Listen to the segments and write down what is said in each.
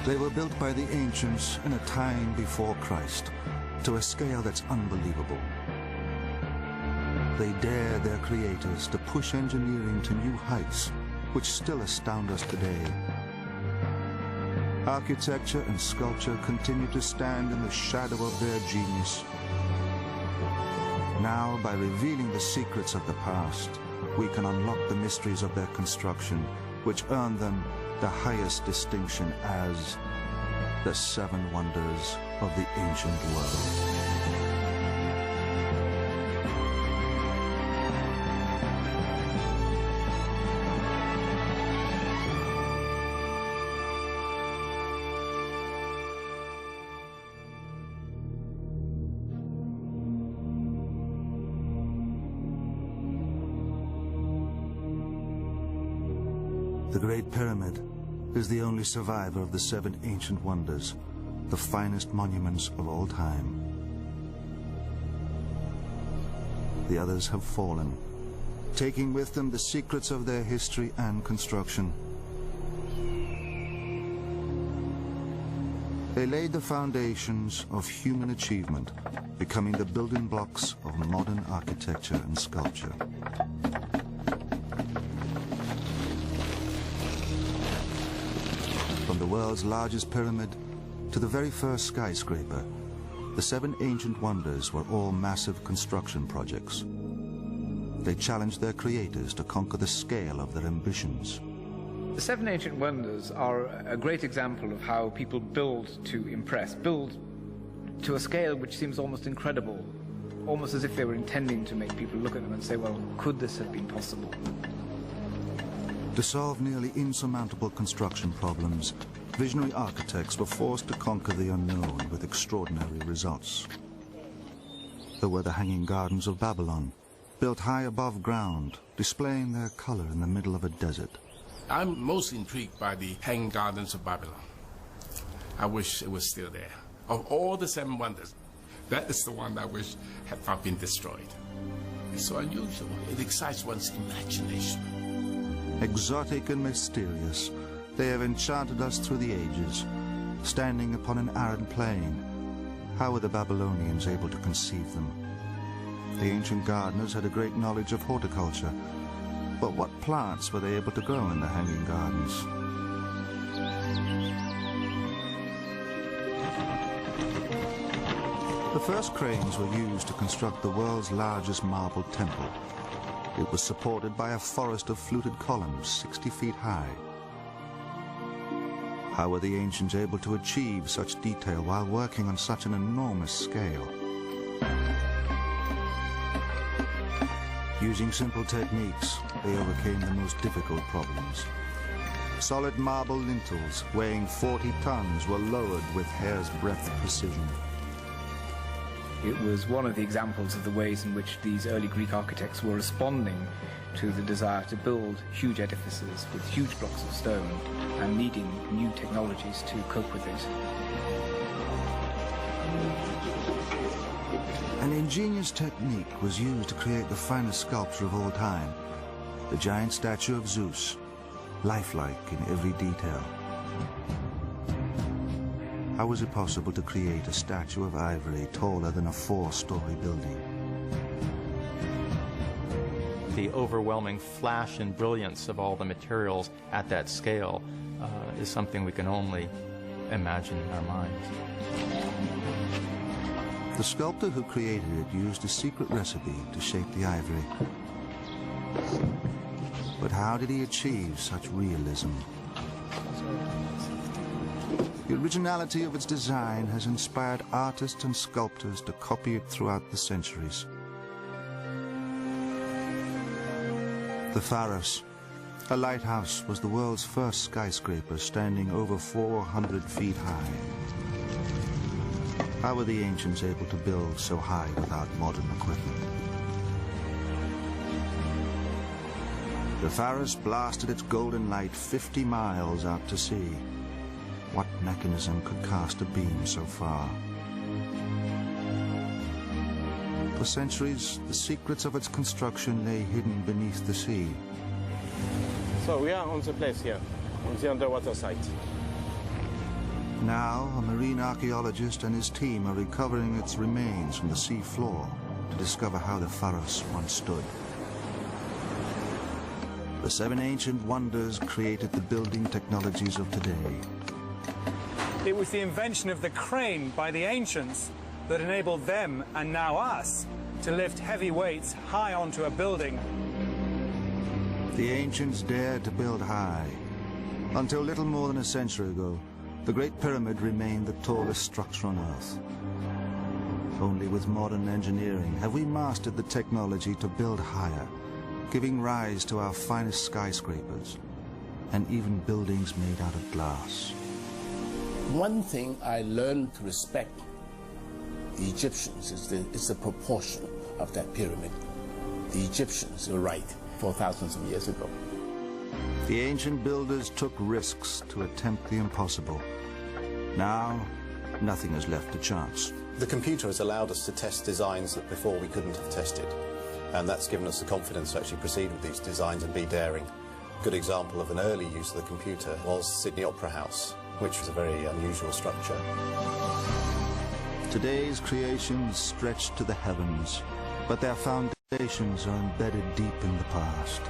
They were built by the ancients in a time before Christ, to a scale that's unbelievable. They dare their creators to push engineering to new heights, which still astound us today. Architecture and sculpture continue to stand in the shadow of their genius. Now, by revealing the secrets of the past, we can unlock the mysteries of their construction, which earned them the highest distinction as the 7 wonders of the ancient world. The Great Pyramid is the only survivor of the 7 ancient wonders, the finest monuments of all time. The others have fallen, taking with them the secrets of their history and construction. They laid the foundations of human achievement, becoming the building blocks of modern architecture and sculpture. From the world's largest pyramid to the very first skyscraper, the 7 ancient wonders were all massive construction projects. They challenged their creators to conquer the scale of their ambitions. The 7 ancient wonders are a great example of how people build to impress, build to a scale which seems almost incredible, almost as if they were intending to make people look at them and say, well, could this have been possible? To solve nearly insurmountable construction problems, visionary architects were forced to conquer the unknown with extraordinary results. There were the Hanging Gardens of Babylon, built high above ground, displaying their color in the middle of a desert. I'm most intrigued by the Hanging Gardens of Babylon. I wish it was still there. Of all the 7 wonders, that is the one I wish had not been destroyed. It's so unusual. It excites one's imagination. Exotic and mysterious, they have enchanted us through the ages. Standing upon an arid plain, how were the Babylonians able to conceive them? The ancient gardeners had a great knowledge of horticulture, but what plants were they able to grow in the Hanging Gardens? The first cranes were used to construct the world's largest marble temple. It was supported by a forest of fluted columns 60 feet high. How were the ancients able to achieve such detail while working on such an enormous scale? Using simple techniques, they overcame the most difficult problems. Solid marble lintels weighing 40 tons were lowered with hair's breadth precision. It was one of the examples of the ways in which these early Greek architects were responding to the desire to build huge edifices with huge blocks of stone and needing new technologies to cope with it. An ingenious technique was used to create the finest sculpture of all time, the giant statue of Zeus, lifelike in every detail. How was it possible to create a statue of ivory taller than a 4-story building? The overwhelming flash and brilliance of all the materials at that scale is something we can only imagine in our minds. The sculptor who created it used a secret recipe to shape the ivory. But how did he achieve such realism? The originality of its design has inspired artists and sculptors to copy it throughout the centuries. The Pharos, a lighthouse, was the world's first skyscraper, standing over 400 feet high. How were the ancients able to build so high without modern equipment? The Pharos blasted its golden light 50 miles out to sea. What mechanism could cast a beam so far? For centuries, the secrets of its construction lay hidden beneath the sea. So we are on the place here, on the underwater site. Now, a marine archaeologist and his team are recovering its remains from the sea floor to discover how the Pharos once stood. The 7 ancient wonders created the building technologies of today. It was the invention of the crane by the ancients that enabled them, and now us, to lift heavy weights high onto a building. The ancients dared to build high. Until little more than a century ago, the Great Pyramid remained the tallest structure on Earth. Only with modern engineering have we mastered the technology to build higher, giving rise to our finest skyscrapers, and even buildings made out of glass. One thing I learned to respect the Egyptians is the proportion of that pyramid. The Egyptians were right 4,000 of years ago. The ancient builders took risks to attempt the impossible. Now, nothing is left to chance. The computer has allowed us to test designs that before we couldn't have tested, and that's given us the confidence to actually proceed with these designs and be daring. A good example of an early use of the computer was Sydney Opera House, which was a very unusual structure. Today's creations stretch to the heavens, but their foundations are embedded deep in the past.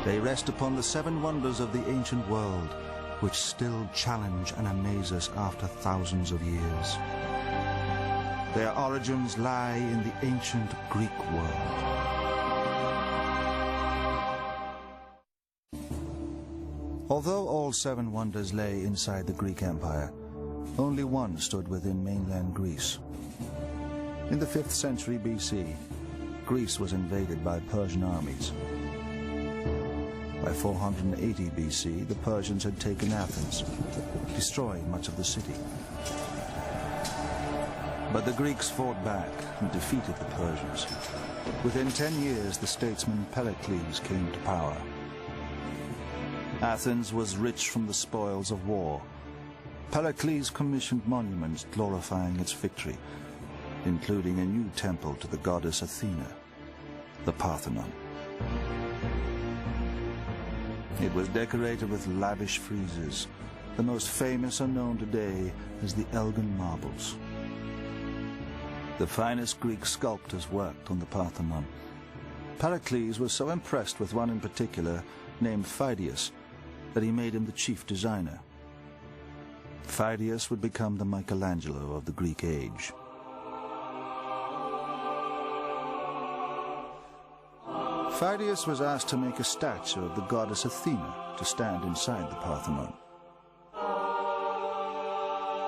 They rest upon the 7 wonders of the ancient world, which still challenge and amaze us after thousands of years. Their origins lie in the ancient Greek world. Although all 7 wonders lay inside the Greek Empire, only one stood within mainland Greece. In the 5th century BC, Greece was invaded by Persian armies. By 480 BC, the Persians had taken Athens, destroying much of the city. But the Greeks fought back and defeated the Persians. Within 10 years, the statesman Pericles came to power. Athens was rich from the spoils of war. Pericles commissioned monuments glorifying its victory, including a new temple to the goddess Athena, the Parthenon. It was decorated with lavish friezes. The most famous are known today as the Elgin marbles. The finest Greek sculptors worked on the Parthenon. Pericles was so impressed with one in particular, named Phidias, that he made him the chief designer. Phidias would become the Michelangelo of the Greek age. Phidias was asked to make a statue of the goddess Athena to stand inside the Parthenon.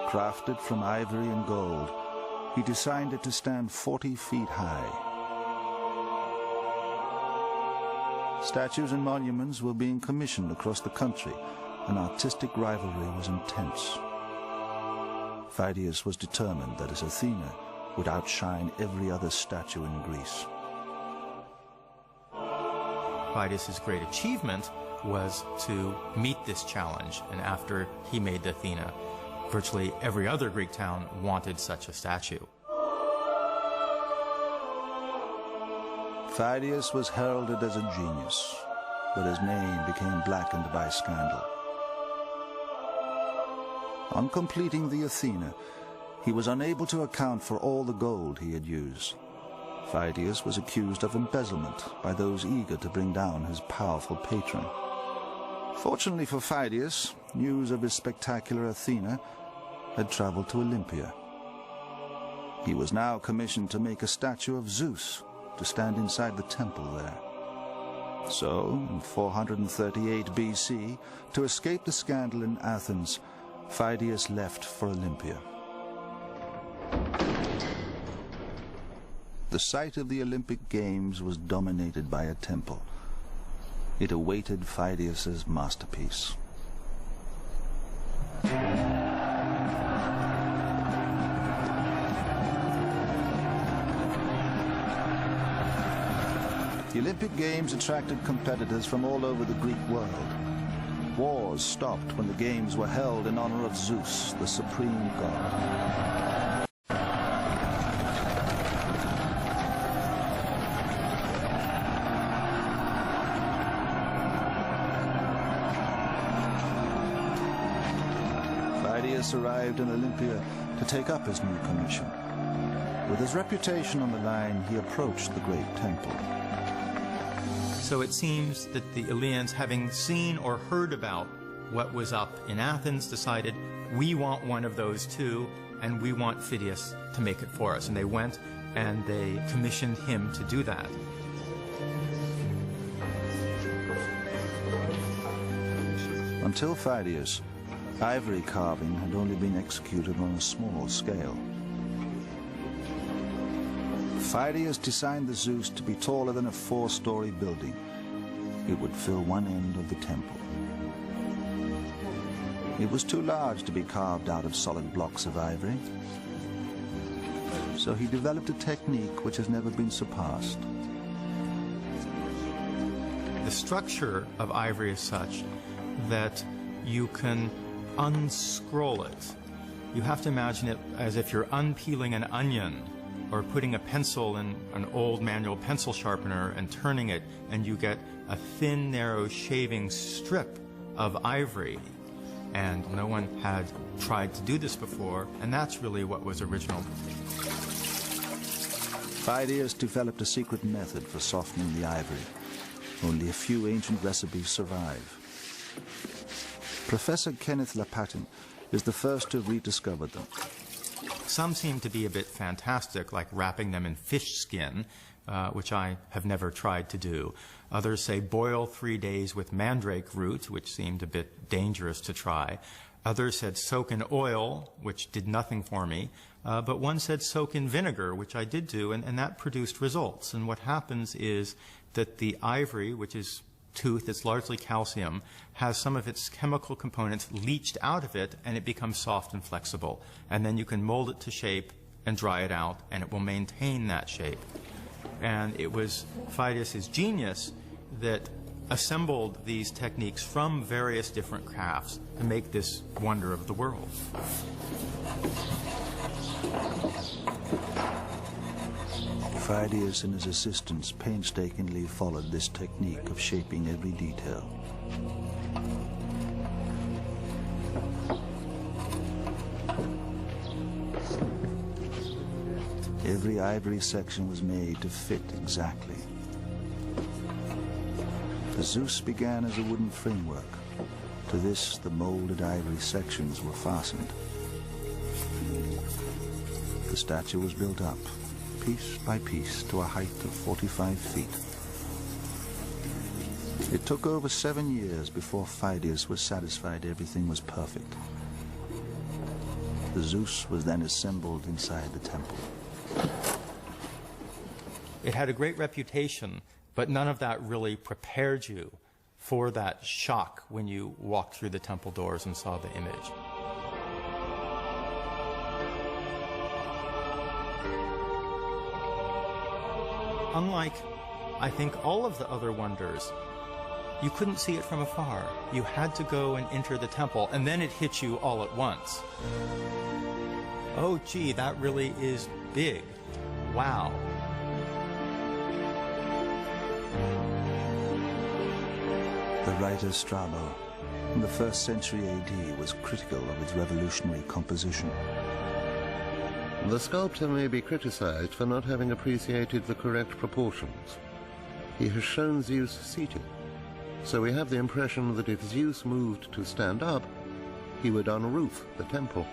Crafted from ivory and gold, he designed it to stand 40 feet high. Statues and monuments were being commissioned across the country, and artistic rivalry was intense. Phidias was determined that his Athena would outshine every other statue in Greece. Phidias' great achievement was to meet this challenge, and after he made the Athena, virtually every other Greek town wanted such a statue. Phidias was heralded as a genius, but his name became blackened by scandal. On completing the Athena, he was unable to account for all the gold he had used. Phidias was accused of embezzlement by those eager to bring down his powerful patron. Fortunately for Phidias, news of his spectacular Athena had traveled to Olympia. He was now commissioned to make a statue of Zeus to stand inside the temple there. So, in 438 BC, to escape the scandal in Athens, Phidias left for Olympia. The site of the Olympic Games was dominated by a temple. It awaited Phidias' masterpiece. The Olympic Games attracted competitors from all over the Greek world. Wars stopped when the games were held in honor of Zeus, the supreme god. Phidias arrived in Olympia to take up his new commission. With his reputation on the line, he approached the great temple. So it seems that the Eleans, having seen or heard about what was up in Athens, decided, we want one of those too, and we want Phidias to make it for us. And they went and they commissioned him to do that. Until Phidias, ivory carving had only been executed on a small scale. Phidias designed the Zeus to be taller than a 4-story building. It would fill one end of the temple. It was too large to be carved out of solid blocks of ivory. So he developed a technique which has never been surpassed. The structure of ivory is such that you can unscroll it. You have to imagine it as if you're unpeeling an onion or putting a pencil in an old manual pencil sharpener and turning it, and you get a thin, narrow shaving strip of ivory. And no one had tried to do this before, and that's really what was original. Phidias developed a secret method for softening the ivory. Only a few ancient recipes survive. Professor Kenneth Lapatin is the first to have rediscovered them. Some seem to be a bit fantastic, like wrapping them in fish skin, which I have never tried to do. Others say boil 3 days with mandrake root, which seemed a bit dangerous to try. Others said soak in oil, which did nothing for me. But one said soak in vinegar, which I did do, and that produced results. And what happens is that the ivory, which is tooth, it's largely calcium, has some of its chemical components leached out of it, and it becomes soft and flexible. And then you can mold it to shape and dry it out, and it will maintain that shape. And it was Phidias' genius that assembled these techniques from various different crafts to make this wonder of the world. Phidias and his assistants painstakingly followed this technique of shaping every detail. Every ivory section was made to fit exactly. The Zeus began as a wooden framework. To this, the molded ivory sections were fastened. The statue was built up, piece by piece, to a height of 45 feet. It took over 7 years before Phidias was satisfied everything was perfect. The Zeus was then assembled inside the temple. It had a great reputation, but none of that really prepared you for that shock when you walked through the temple doors and saw the image. Unlike, I think, all of the other wonders, you couldn't see it from afar. You had to go and enter the temple, and then it hit you all at once. Oh, gee, that really is big. Wow. The writer Strabo, in the 1st century AD, was critical of its revolutionary composition. The sculptor may be criticized for not having appreciated the correct proportions. He has shown Zeus seated, so we have the impression that if Zeus moved to stand up, he would unroof the temple.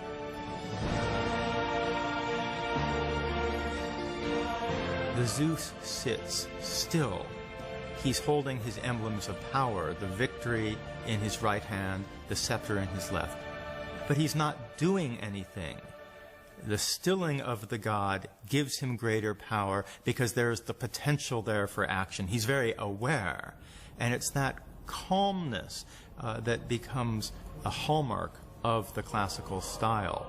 The Zeus sits still. He's holding his emblems of power, the victory in his right hand, the scepter in his left. But he's not doing anything. The stilling of the god gives him greater power because there's the potential there for action. He's very aware. And it's that calmness that becomes a hallmark of the classical style.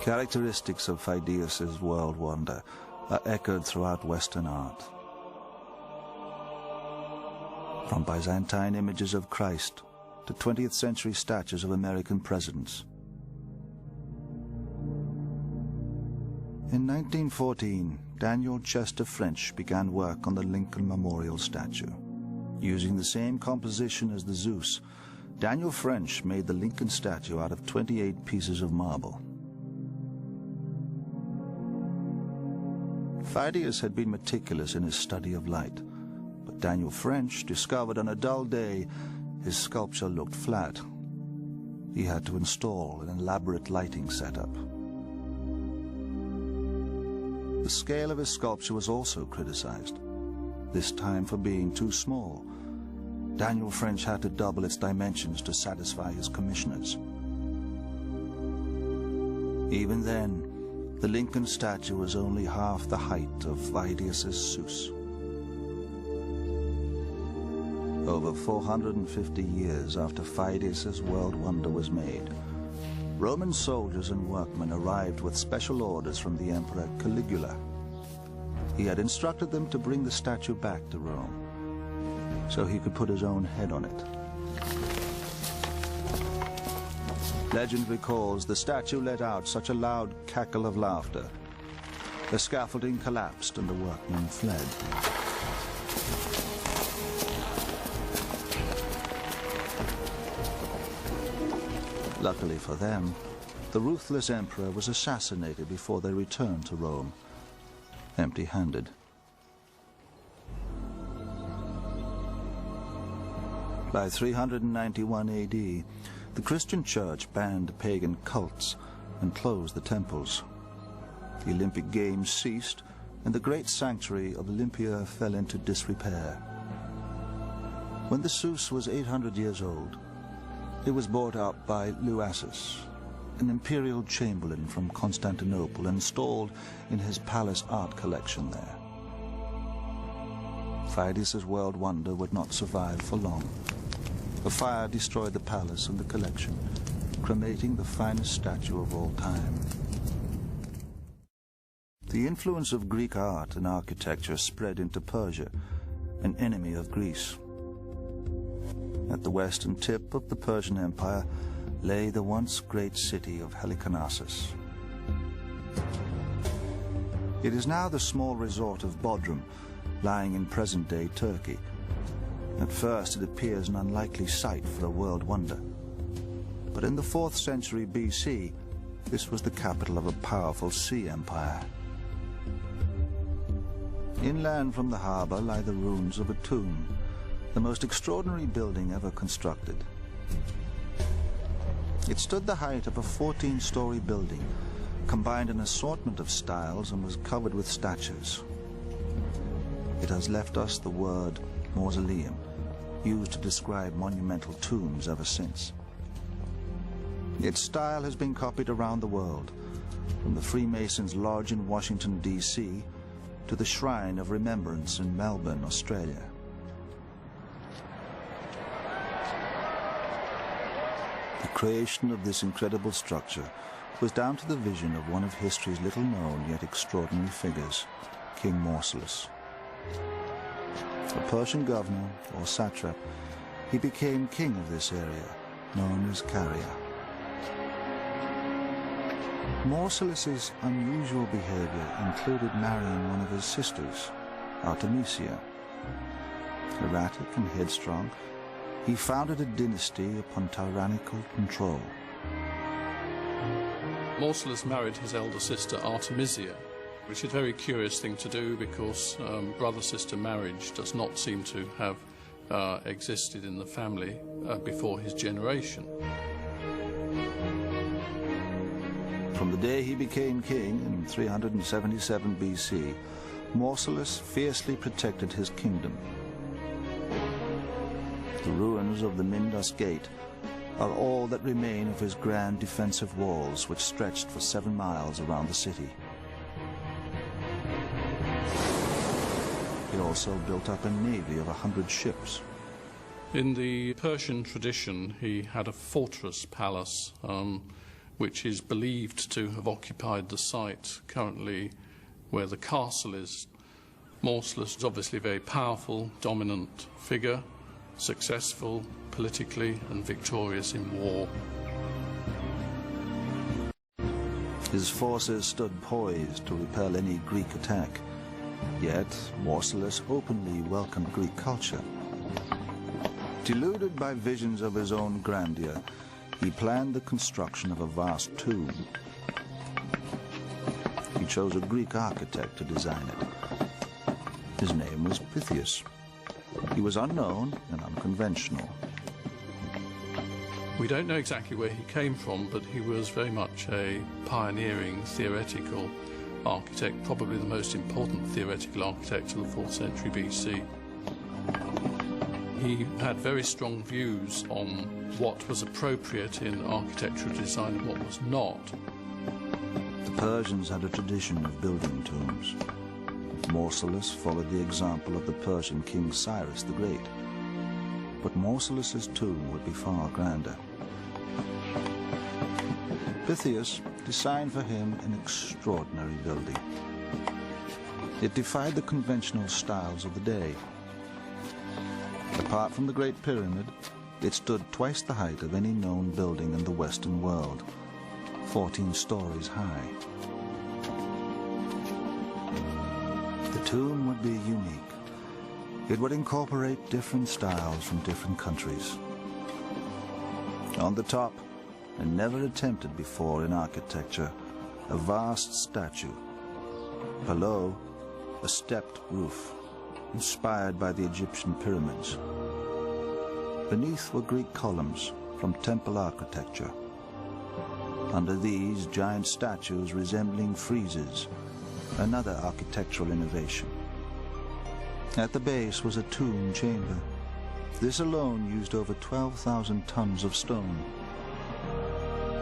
Characteristics of Phidias' world wonder are echoed throughout Western art. From Byzantine images of Christ to 20th century statues of American presidents. In 1914, Daniel Chester French began work on the Lincoln Memorial statue. Using the same composition as the Zeus, Daniel French made the Lincoln statue out of 28 pieces of marble. Phidias had been meticulous in his study of light, but Daniel French discovered on a dull day his sculpture looked flat. He had to install an elaborate lighting setup. The scale of his sculpture was also criticized, this time for being too small. Daniel French had to double its dimensions to satisfy his commissioners. Even then, the Lincoln statue was only half the height of Phidias' Zeus. Over 450 years after Phidias' world wonder was made, Roman soldiers and workmen arrived with special orders from the Emperor Caligula. He had instructed them to bring the statue back to Rome, so he could put his own head on it. Legend recalls the statue let out such a loud cackle of laughter. The scaffolding collapsed and the workmen fled. Luckily for them, the ruthless emperor was assassinated before they returned to Rome, empty-handed. By 391 AD, the Christian Church banned pagan cults and closed the temples. The Olympic Games ceased, and the great sanctuary of Olympia fell into disrepair. When the Zeus was 800 years old, it was bought out by Luassus, an imperial chamberlain from Constantinople, and installed in his palace art collection there. Phidias' world wonder would not survive for long. A fire destroyed the palace and the collection, cremating the finest statue of all time. The influence of Greek art and architecture spread into Persia, an enemy of Greece. At the western tip of the Persian Empire lay the once great city of Halicarnassus. It is now the small resort of Bodrum, lying in present-day Turkey. At first it appears an unlikely site for a world wonder. But in the 4th century BC, this was the capital of a powerful sea empire. Inland from the harbor lie the ruins of a tomb, the most extraordinary building ever constructed. It stood the height of a 14-story building, combined an assortment of styles, and was covered with statues. It has left us the word mausoleum, used to describe monumental tombs ever since. Its style has been copied around the world, from the Freemasons' Lodge in Washington, D.C., to the Shrine of Remembrance in Melbourne, Australia. The creation of this incredible structure was down to the vision of one of history's little-known yet extraordinary figures, King Mausolus. A Persian governor, or satrap, he became king of this area, known as Caria. Mausolus's unusual behavior included marrying one of his sisters, Artemisia. Erratic and headstrong, he founded a dynasty upon tyrannical control. Mausolus married his elder sister Artemisia, which is a very curious thing to do because brother-sister marriage does not seem to have existed in the family before his generation. From the day he became king in 377 BC, Mausolus fiercely protected his kingdom. The ruins of the Mindus Gate are all that remain of his grand defensive walls, which stretched for 7 miles around the city. He also built up a navy of 100 ships. In the Persian tradition, he had a fortress palace, which is believed to have occupied the site currently where the castle is. Mausolus is obviously a very powerful, dominant figure, successful politically and victorious in war. His forces stood poised to repel any Greek attack. Yet Mausolus openly welcomed Greek culture. Deluded by visions of his own grandeur, he planned the construction of a vast tomb. He chose a Greek architect to design it. His name was Pythias. He was unknown and unconventional. We don't know exactly where he came from, but he was very much a pioneering theoretical architect, probably the most important theoretical architect of the 4th century BC. He had very strong views on what was appropriate in architectural design and what was not. The Persians had a tradition of building tombs. Mausolus followed the example of the Persian king Cyrus the Great. But Mausolus's tomb would be far grander. Pythias designed for him an extraordinary building. It defied the conventional styles of the day. Apart from the Great Pyramid, it stood twice the height of any known building in the Western world, 14 stories high. The tomb would be unique. It would incorporate different styles from different countries. On the top, and never attempted before in architecture, a vast statue. Below, a stepped roof, inspired by the Egyptian pyramids. Beneath were Greek columns from temple architecture. Under these, giant statues resembling friezes, another architectural innovation. At the base was a tomb chamber. This alone used over 12,000 tons of stone.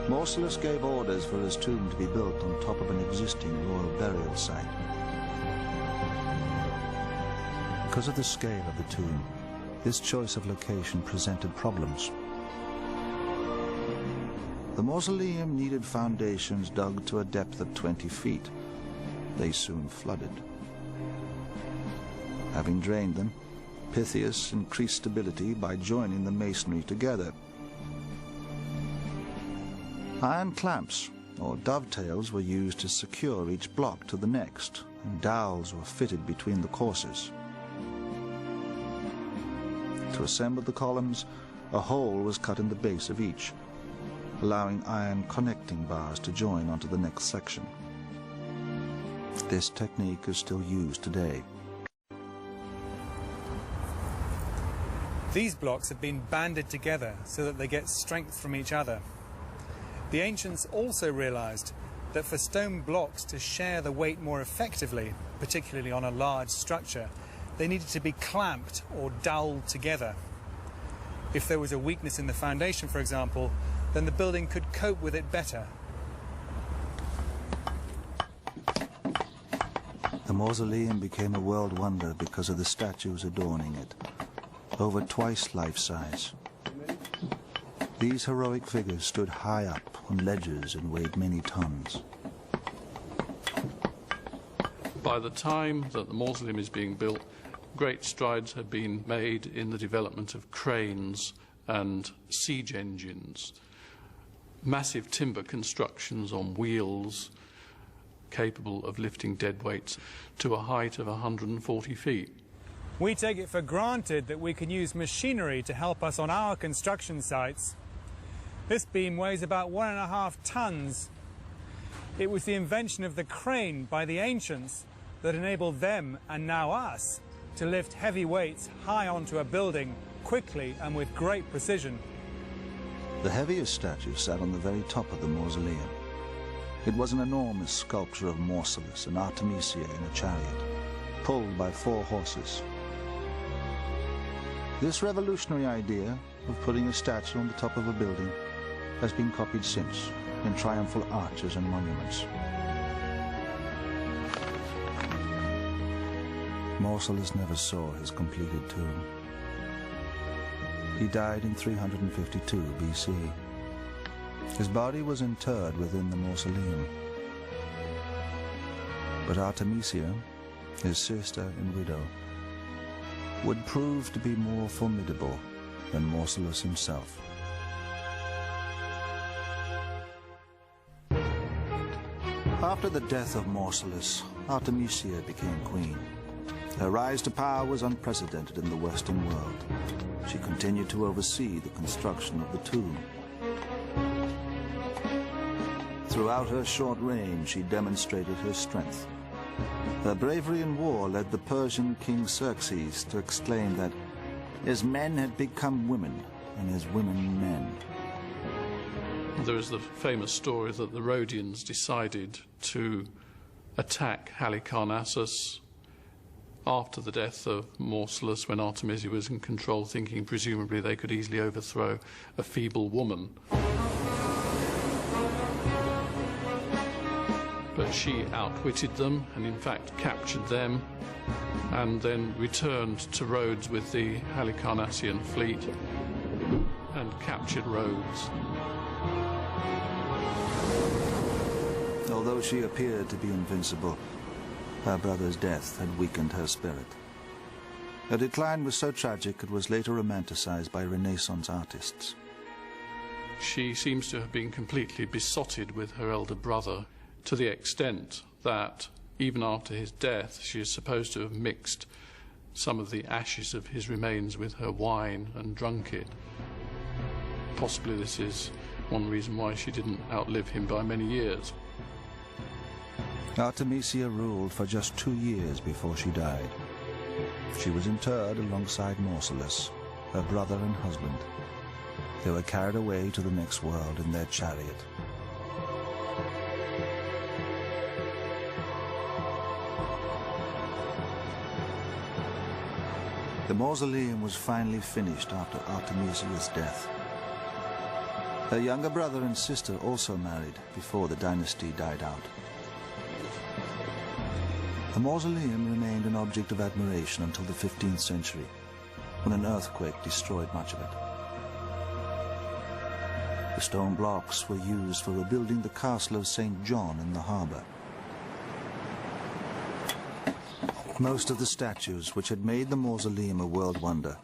Mausolus gave orders for his tomb to be built on top of an existing royal burial site. Because of the scale of the tomb, this choice of location presented problems. The mausoleum needed foundations dug to a depth of 20 feet. They soon flooded. Having drained them, Pythias increased stability by joining the masonry together. Iron clamps, or dovetails, were used to secure each block to the next, and dowels were fitted between the courses. To assemble the columns, a hole was cut in the base of each, allowing iron connecting bars to join onto the next section. This technique is still used today. These blocks have been banded together so that they get strength from each other. The ancients also realized that for stone blocks to share the weight more effectively, particularly on a large structure, they needed to be clamped or doweled together. If there was a weakness in the foundation, for example, then the building could cope with it better. The mausoleum became a world wonder because of the statues adorning it, over twice life-size. These heroic figures stood high up on ledges and weighed many tons. By the time that the mausoleum is being built, great strides have been made in the development of cranes and siege engines, massive timber constructions on wheels capable of lifting dead weights to a height of 140 feet. We take it for granted that we can use machinery to help us on our construction sites. This beam weighs about 1.5 tons. It was the invention of the crane by the ancients that enabled them, and now us, to lift heavy weights high onto a building quickly and with great precision. The heaviest statue sat on the very top of the mausoleum. It was an enormous sculpture of Mausolus and Artemisia in a chariot, pulled by 4 horses. This revolutionary idea of putting a statue on the top of a building has been copied since in triumphal arches and monuments. Mausolus never saw his completed tomb. He died in 352 BC. His body was interred within the mausoleum. But Artemisia, his sister and widow, would prove to be more formidable than Mausolus himself. After the death of Mausolus, Artemisia became queen. Her rise to power was unprecedented in the Western world. she continued to oversee the construction of the tomb. Throughout her short reign, she demonstrated her strength. Her bravery in war led the Persian king Xerxes to exclaim that his men had become women and his women men. There is the famous story that the Rhodians decided to attack Halicarnassus after the death of Mausoleum, when Artemisia was in control, thinking presumably they could easily overthrow a feeble woman. But she outwitted them and in fact captured them, and then returned to Rhodes with the Halicarnassian fleet and captured Rhodes. Although she appeared to be invincible, her brother's death had weakened her spirit. Her decline was so tragic it was later romanticized by Renaissance artists. She seems to have been completely besotted with her elder brother, to the extent that even after his death she is supposed to have mixed some of the ashes of his remains with her wine and drunk it. Possibly this is one reason why she didn't outlive him by many years. Artemisia ruled for just 2 years before she died. She was interred alongside Mausolus, her brother and husband. They were carried away to the next world in their chariot. The mausoleum was finally finished after Artemisia's death. Her younger brother and sister also married before the dynasty died out. The mausoleum remained an object of admiration until the 15th century, when an earthquake destroyed much of it. The stone blocks were used for rebuilding the castle of St. John in the harbor. Most of the statues, which had made the mausoleum a world wonder,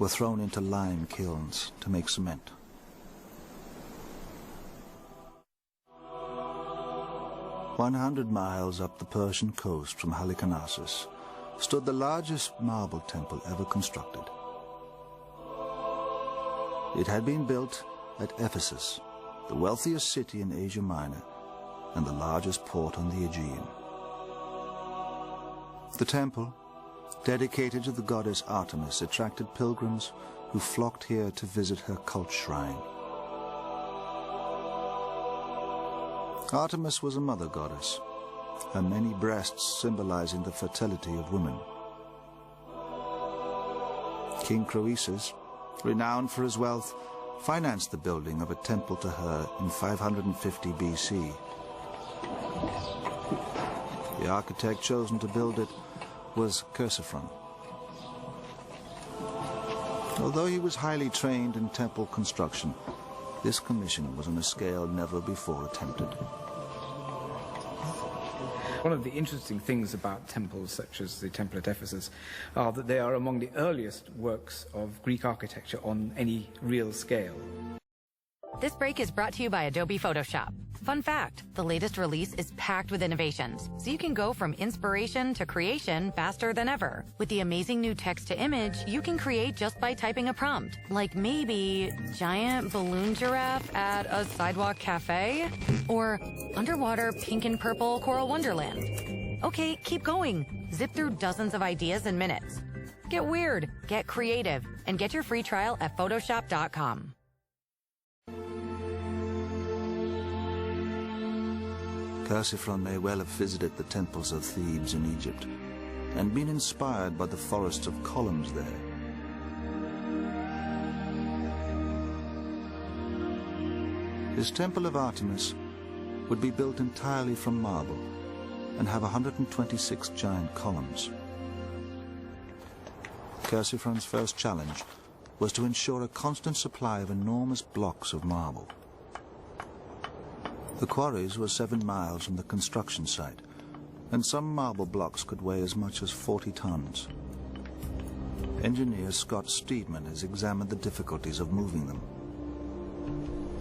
were thrown into lime kilns to make cement. "100 miles up the Persian coast from Halicarnassus stood the largest marble temple ever constructed. It had been built at Ephesus, the wealthiest city in Asia Minor and the largest port on the Aegean. The temple, dedicated to the goddess Artemis, attracted pilgrims who flocked here to visit her cult shrine. Artemis was a mother goddess, her many breasts symbolizing the fertility of women. King Croesus, renowned for his wealth, financed the building of a temple to her in 550 BC. The architect chosen to build it was Chersiphron. Although he was highly trained in temple construction, this commission was on a scale never before attempted. One of the interesting things about temples such as the Temple at Ephesus are that they are among the earliest works of Greek architecture on any real scale. This break is brought to you by Adobe Photoshop. Fun fact, the latest release is packed with innovations, so you can go from inspiration to creation faster than ever. With the amazing new text-to-image, you can create just by typing a prompt, like maybe giant balloon giraffe at a sidewalk cafe, or underwater pink and purple coral wonderland. Okay, keep going. Zip through dozens of ideas in minutes. Get weird, get creative, and get your free trial at Photoshop.com. Chersiphron may well have visited the temples of Thebes in Egypt and been inspired by the forests of columns there. His Temple of Artemis would be built entirely from marble and have 126 giant columns. Chersiphron's first challenge was to ensure a constant supply of enormous blocks of marble. The quarries were 7 miles from the construction site, and some marble blocks could weigh as much as 40 tons. Engineer Scott Steedman has examined the difficulties of moving them.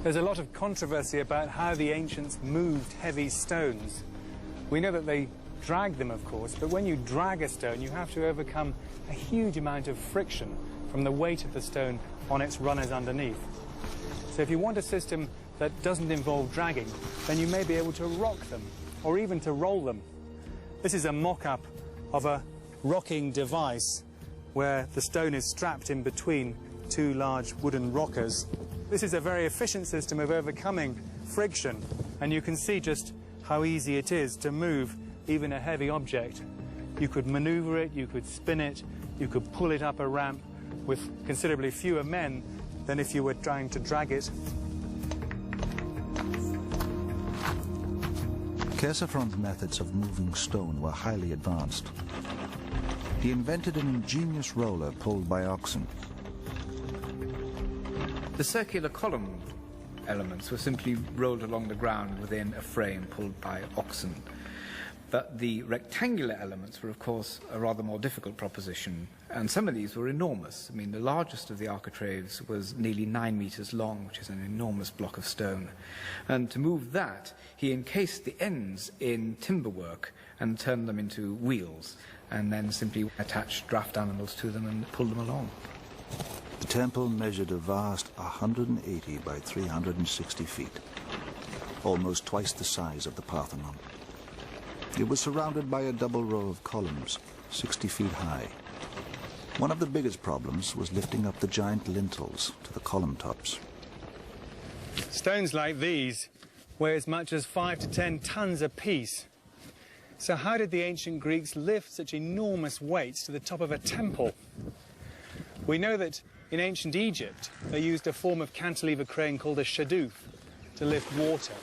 There's a lot of controversy about how the ancients moved heavy stones. We know that they dragged them, of course, but when you drag a stone, you have to overcome a huge amount of friction from the weight of the stone on its runners underneath. So if you want a system that doesn't involve dragging, then you may be able to rock them, or even to roll them. This is a mock-up of a rocking device where the stone is strapped in between two large wooden rockers. This is a very efficient system of overcoming friction, and you can see just how easy it is to move even a heavy object. You could maneuver it, you could spin it, you could pull it up a ramp with considerably fewer men than if you were trying to drag it. Chersiphron's methods of moving stone were highly advanced. He invented an ingenious roller pulled by oxen. The circular column elements were simply rolled along the ground within a frame pulled by oxen. But the rectangular elements were, of course, a rather more difficult proposition, and some of these were enormous. I mean, the largest of the architraves was nearly 9 meters long, which is an enormous block of stone. And to move that, he encased the ends in timberwork and turned them into wheels, and then simply attached draft animals to them and pulled them along. The temple measured a vast 180 by 360 feet, almost twice the size of the Parthenon. It was surrounded by a double row of columns, 60 feet high. One of the biggest problems was lifting up the giant lintels to the column tops. Stones like these weigh as much as 5 to 10 tons apiece. So how did the ancient Greeks lift such enormous weights to the top of a temple? We know that in ancient Egypt they used a form of cantilever crane called a shadoof to lift water.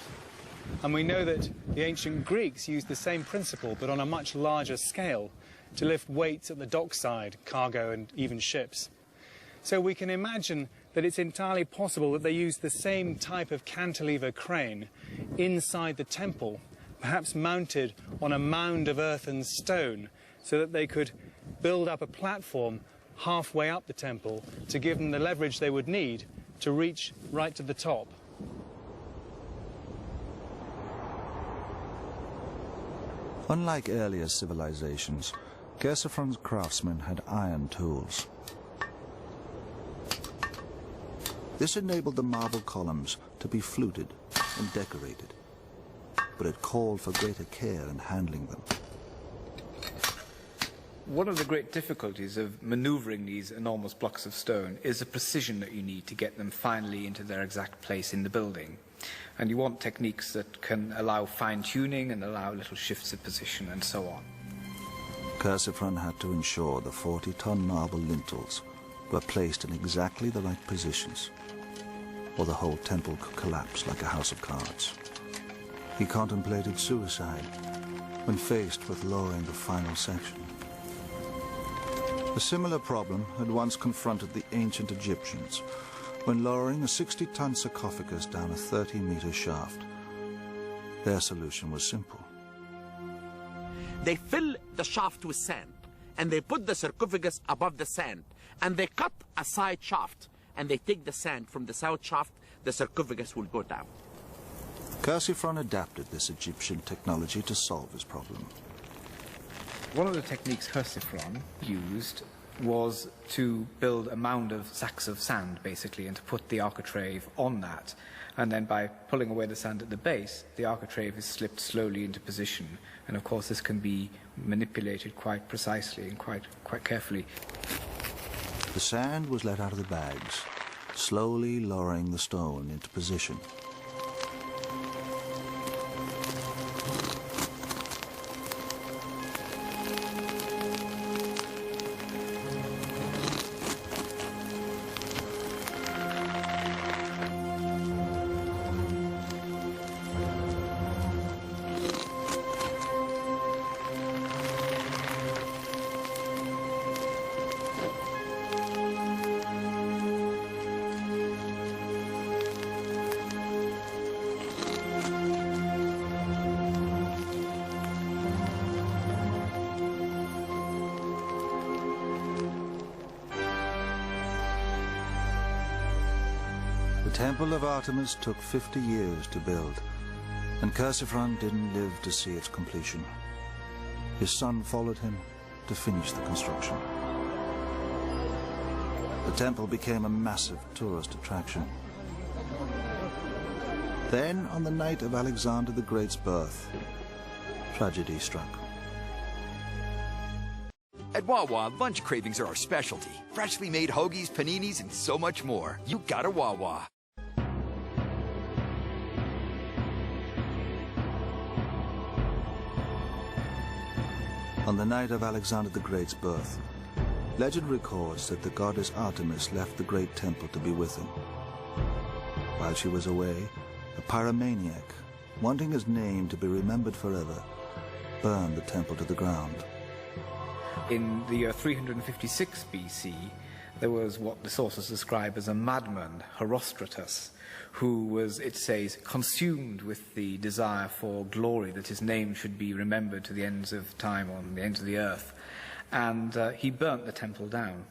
And we know that the ancient Greeks used the same principle, but on a much larger scale, to lift weights at the dockside, cargo and even ships. So we can imagine that it's entirely possible that they used the same type of cantilever crane inside the temple, perhaps mounted on a mound of earth and stone, so that they could build up a platform halfway up the temple to give them the leverage they would need to reach right to the top. Unlike earlier civilizations, Chersiphron's craftsmen had iron tools. This enabled the marble columns to be fluted and decorated, but it called for greater care in handling them. One of the great difficulties of maneuvering these enormous blocks of stone is the precision that you need to get them finally into their exact place in the building. And you want techniques that can allow fine-tuning and allow little shifts of position and so on. Chersiphron had to ensure the 40-ton marble lintels were placed in exactly the right positions, or the whole temple could collapse like a house of cards. He contemplated suicide when faced with lowering the final section. A similar problem had once confronted the ancient Egyptians when lowering a 60-ton sarcophagus down a 30-meter shaft. Their solution was simple. They fill the shaft with sand, and they put the sarcophagus above the sand, and they cut a side shaft, and they take the sand from the side shaft, the sarcophagus will go down. Chersiphron adapted this Egyptian technology to solve his problem. One of the techniques Chersiphron used was to build a mound of sacks of sand, basically, and to put the architrave on that. And then by pulling away the sand at the base, the architrave is slipped slowly into position. And of course, this can be manipulated quite precisely and quite carefully. The sand was let out of the bags, slowly lowering the stone into position. The Temple of Artemis took 50 years to build, and Chersiphron didn't live to see its completion. His son followed him to finish the construction. The temple became a massive tourist attraction. Then, on the night of Alexander the Great's birth, tragedy struck. At Wawa, lunch cravings are our specialty. Freshly made hoagies, paninis, and so much more. You got a Wawa. On the night of Alexander the Great's birth, legend records that the goddess Artemis left the great temple to be with him. While she was away, a pyromaniac, wanting his name to be remembered forever, burned the temple to the ground. In the year 356 BC, there was what the sources describe as a madman, Herostratus, who was, it says, consumed with the desire for glory, that his name should be remembered to the ends of time, on the ends of the earth. And he burnt the temple down.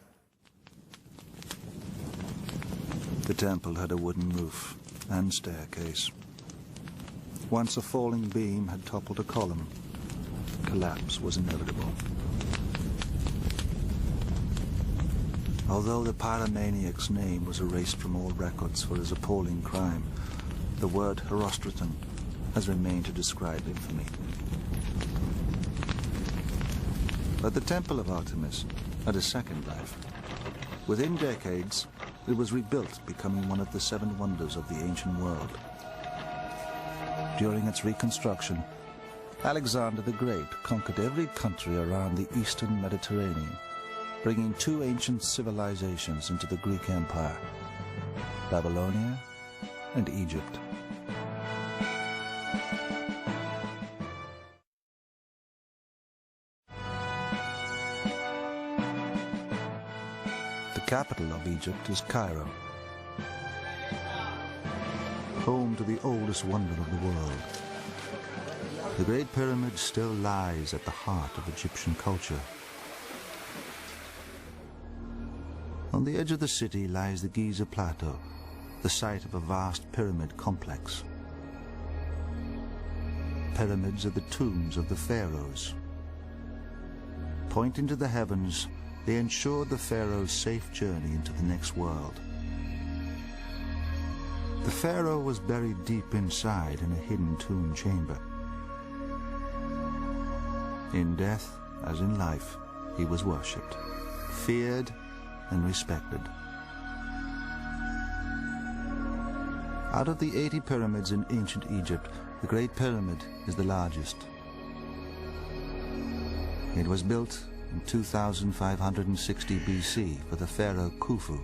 The temple had a wooden roof and staircase. Once a falling beam had toppled a column, collapse was inevitable. Although the pyromaniac's name was erased from all records for his appalling crime, the word Herostratus has remained to describe infamy. But the Temple of Artemis had a second life. Within decades, it was rebuilt, becoming one of the 7 wonders of the ancient world. During its reconstruction, Alexander the Great conquered every country around the eastern Mediterranean, bringing 2 ancient civilizations into the Greek Empire, Babylonia and Egypt. The capital of Egypt is Cairo, home to the oldest wonder of the world. The Great Pyramid still lies at the heart of Egyptian culture. On the edge of the city lies the Giza Plateau, the site of a vast pyramid complex. Pyramids are the tombs of the pharaohs. Pointing to the heavens, they ensured the pharaoh's safe journey into the next world. The pharaoh was buried deep inside in a hidden tomb chamber. In death, as in life, he was worshipped, feared, and respected. Out of the 80 pyramids in ancient Egypt, the Great Pyramid is the largest. It was built in 2560 BC for the pharaoh Khufu.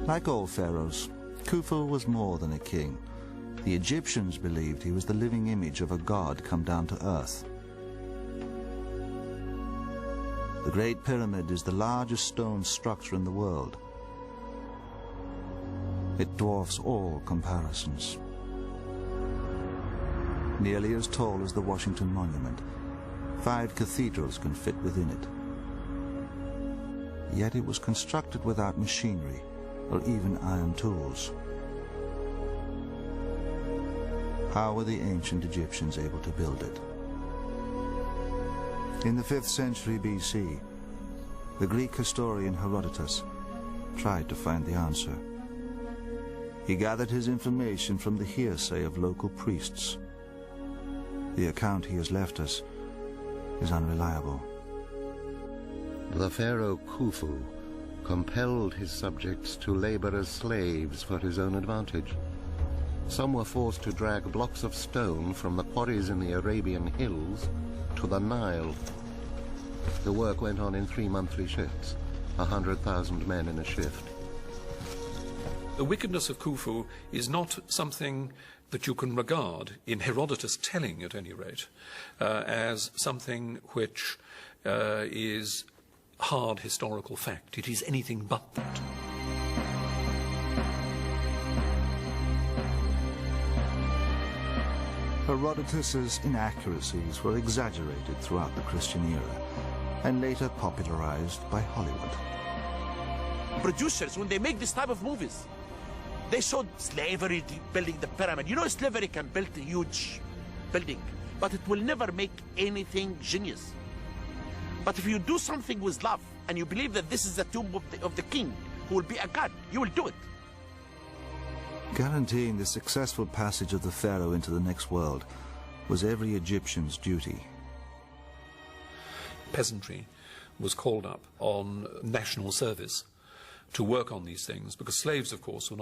Like all pharaohs, Khufu was more than a king. The Egyptians believed he was the living image of a god come down to earth. The Great Pyramid is the largest stone structure in the world. It dwarfs all comparisons. Nearly as tall as the Washington Monument, 5 cathedrals can fit within it. Yet it was constructed without machinery or even iron tools. How were the ancient Egyptians able to build it? In the 5th century BC, the Greek historian Herodotus tried to find the answer. He gathered his information from the hearsay of local priests. The account he has left us is unreliable. The pharaoh Khufu compelled his subjects to labor as slaves for his own advantage. Some were forced to drag blocks of stone from the quarries in the Arabian hills to the Nile. The work went on in 3 monthly shifts, 100,000 men in a shift. The wickedness of Khufu is not something that you can regard, in Herodotus' telling at any rate, as something which is hard historical fact. It is anything but that. Herodotus's inaccuracies were exaggerated throughout the Christian era and later popularized by Hollywood. Producers, when they make this type of movies, they showed slavery building the pyramid. You know, slavery can build a huge building, but it will never make anything genius. But if you do something with love, and you believe that this is the tomb of the king, who will be a god, you will do it. Guaranteeing the successful passage of the pharaoh into the next world was every Egyptian's duty. Peasantry was called up on national service to work on these things, because slaves, of course, were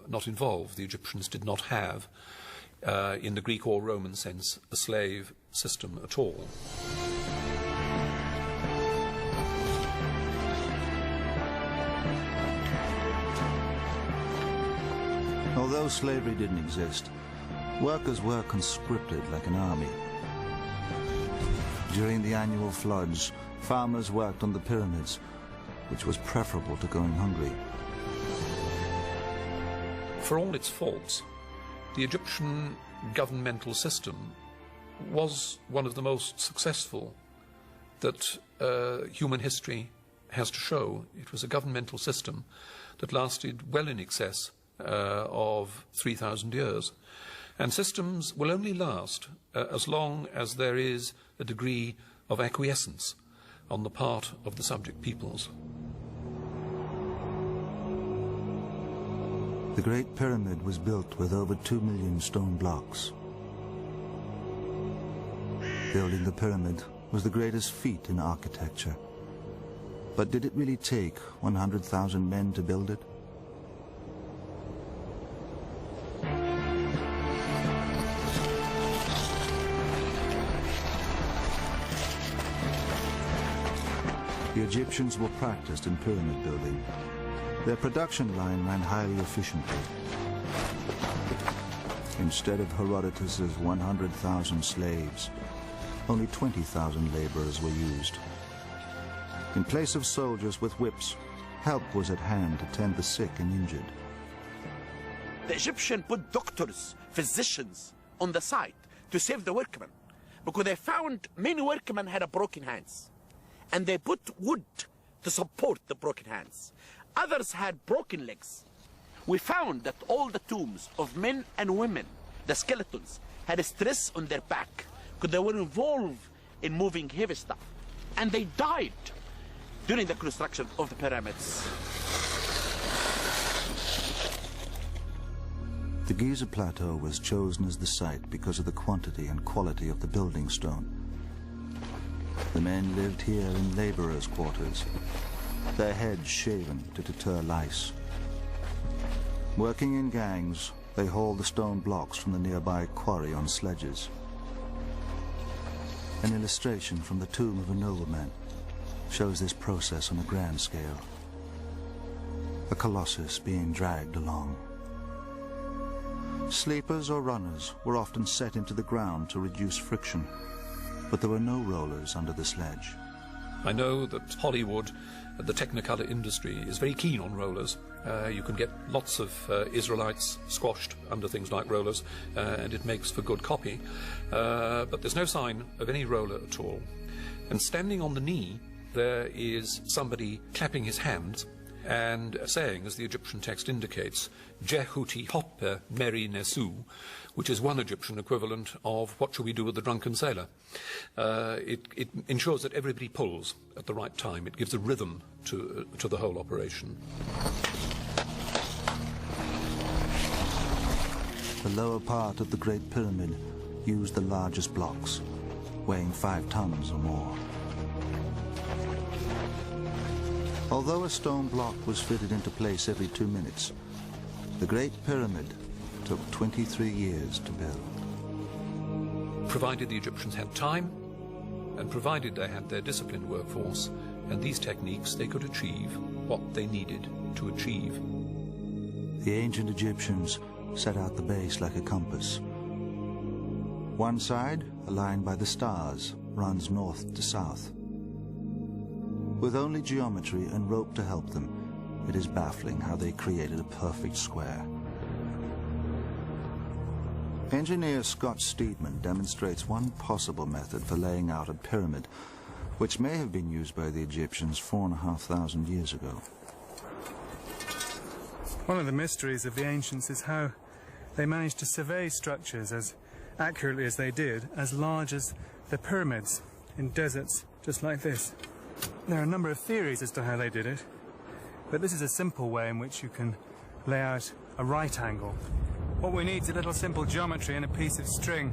not involved. The Egyptians did not have, in the Greek or Roman sense, a slave system at all. Although slavery didn't exist, workers were conscripted like an army. During the annual floods, farmers worked on the pyramids, which was preferable to going hungry. For all its faults, the Egyptian governmental system was one of the most successful that human history has to show. It was a governmental system that lasted well in excess of 3,000 years. And systems will only last as long as there is a degree of acquiescence on the part of the subject peoples. The Great Pyramid was built with over 2 million stone blocks. Building the pyramid was the greatest feat in architecture. But did it really take 100,000 men to build it? The Egyptians were practiced in pyramid building. Their production line ran highly efficiently. Instead of Herodotus's 100,000 slaves, only 20,000 laborers were used. In place of soldiers with whips, help was at hand to tend the sick and injured. The Egyptians put doctors, physicians on the site to save the workmen, because they found many workmen had broken hands. And they put wood to support the broken hands. Others had broken legs. We found that all the tombs of men and women, the skeletons, had a stress on their back because they were involved in moving heavy stuff. And they died during the construction of the pyramids. The Giza Plateau was chosen as the site because of the quantity and quality of the building stone. The men lived here in laborers' quarters, their heads shaven to deter lice. Working in gangs, they hauled the stone blocks from the nearby quarry on sledges. An illustration from the tomb of a nobleman shows this process on a grand scale. A colossus being dragged along. Sleepers or runners were often set into the ground to reduce friction, but there were no rollers under the sledge. I know that Hollywood, the Technicolor industry, is very keen on rollers. You can get lots of Israelites squashed under things like rollers, and it makes for good copy. But there's no sign of any roller at all. And standing on the knee, there is somebody clapping his hands and saying, as the Egyptian text indicates, Jehuti hoppe meri nesu, which is one Egyptian equivalent of what shall we do with the drunken sailor. It ensures that everybody pulls at the right time. It gives a rhythm to the whole operation. The lower part of the Great Pyramid used the largest blocks, weighing 5 tons or more. Although a stone block was fitted into place every 2 minutes, the Great Pyramid took 23 years to build. Provided the Egyptians had time, and provided they had their disciplined workforce and these techniques, they could achieve what they needed to achieve. The ancient Egyptians set out the base like a compass. One side, aligned by the stars, runs north to south. With only geometry and rope to help them, it is baffling how they created a perfect square. Engineer Scott Steedman demonstrates one possible method for laying out a pyramid, which may have been used by the Egyptians 4,500 years ago. One of the mysteries of the ancients is how they managed to survey structures as accurately as they did, as large as the pyramids. in deserts just like this. There are a number of theories as to how they did it, but this is a simple way in which you can lay out a right angle. What we need is a little simple geometry and a piece of string.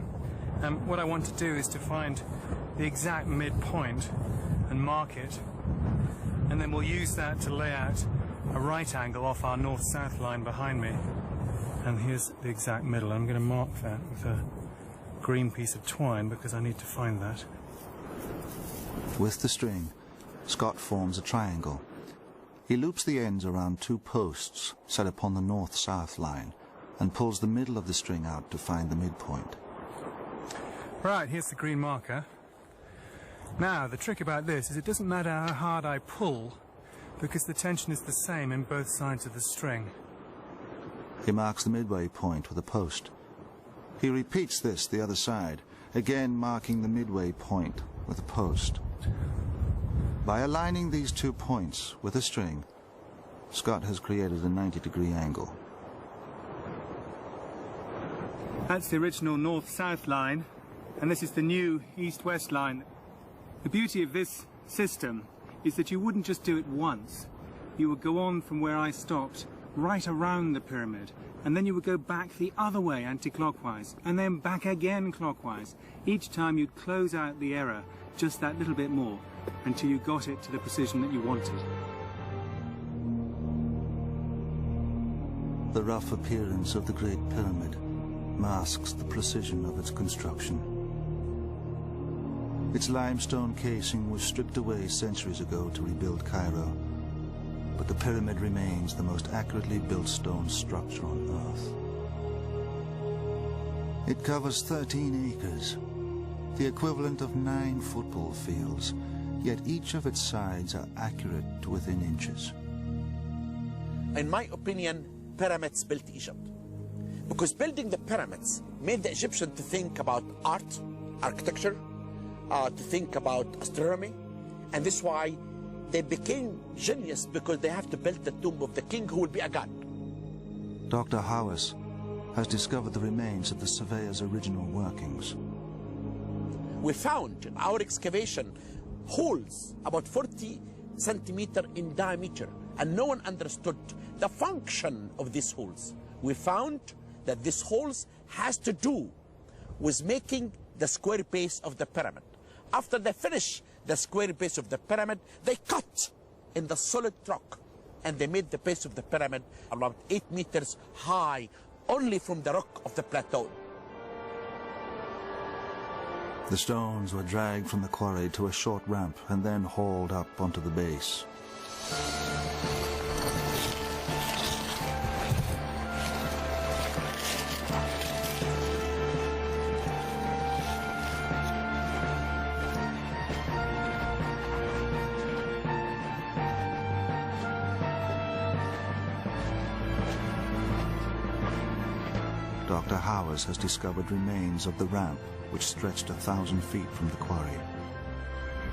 What I want to do is to find the exact midpoint and mark it, and then we'll use that to lay out a right angle off our north-south line behind me. And here's the exact middle. I'm going to mark that with a green piece of twine because I need to find that. With the string, Scott forms a triangle. He loops the ends around two posts set upon the north-south line and pulls the middle of the string out to find the midpoint. Right, here's the green marker. Now, the trick about this is it doesn't matter how hard I pull because the tension is the same in both sides of the string. He marks the midway point with a post. He repeats this the other side, again marking the midway point with a post. By aligning these 2 points with a string, Scott has created a 90-degree angle. That's the original north-south line, and this is the new east-west line. The beauty of this system is that you wouldn't just do it once. You would go on from where I stopped, right around the pyramid, and then you would go back the other way anti-clockwise, and then back again clockwise. Each time you'd close out the error just that little bit more until you got it to the precision that you wanted. The rough appearance of the Great Pyramid masks the precision of its construction. Its limestone casing was stripped away centuries ago to rebuild Cairo, but the pyramid remains the most accurately built stone structure on Earth. It covers 13 acres, the equivalent of 9 football fields, yet each of its sides are accurate to within inches. In my opinion, pyramids built Egypt. Because building the pyramids made the Egyptians to think about art, architecture, to think about astronomy, and this is why they became genius, because they have to build the tomb of the king who will be a god. Dr. Howes has discovered the remains of the surveyor's original workings. We found in our excavation holes about 40 centimeters in diameter, and no one understood the function of these holes. We found that these holes has to do with making the square base of the pyramid. After they finish the square base of the pyramid, they cut in the solid rock, and they made the base of the pyramid about 8 meters high, only from the rock of the plateau. The stones were dragged from the quarry to a short ramp and then hauled up onto the base. Dr. Howes has discovered remains of the ramp which stretched 1,000 feet from the quarry.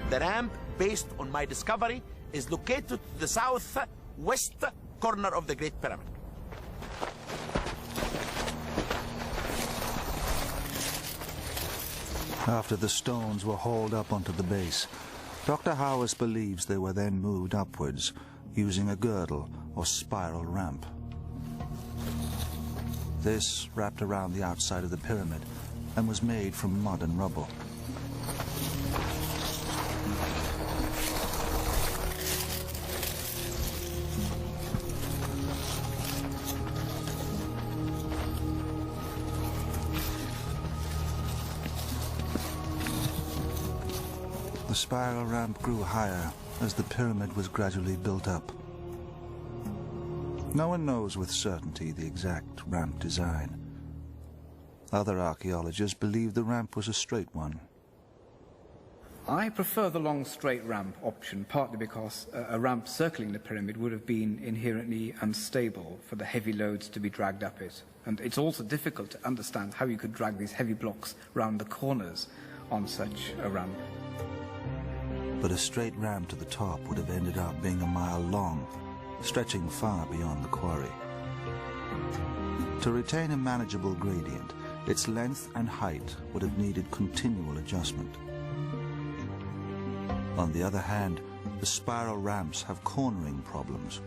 The ramp, based on my discovery, is located to the southwest corner of the Great Pyramid. After the stones were hauled up onto the base, Dr. Howes believes they were then moved upwards using a girdle or spiral ramp. This wrapped around the outside of the pyramid and was made from mud and rubble. The spiral ramp grew higher as the pyramid was gradually built up. No one knows with certainty the exact ramp design. Other archaeologists believe the ramp was a straight one. I prefer the long straight ramp option, partly because a ramp circling the pyramid would have been inherently unstable for the heavy loads to be dragged up it. And it's also difficult to understand how you could drag these heavy blocks round the corners on such a ramp. But a straight ramp to the top would have ended up being a mile long, stretching far beyond the quarry. To retain a manageable gradient, its length and height would have needed continual adjustment. On the other hand, the spiral ramps have cornering problems.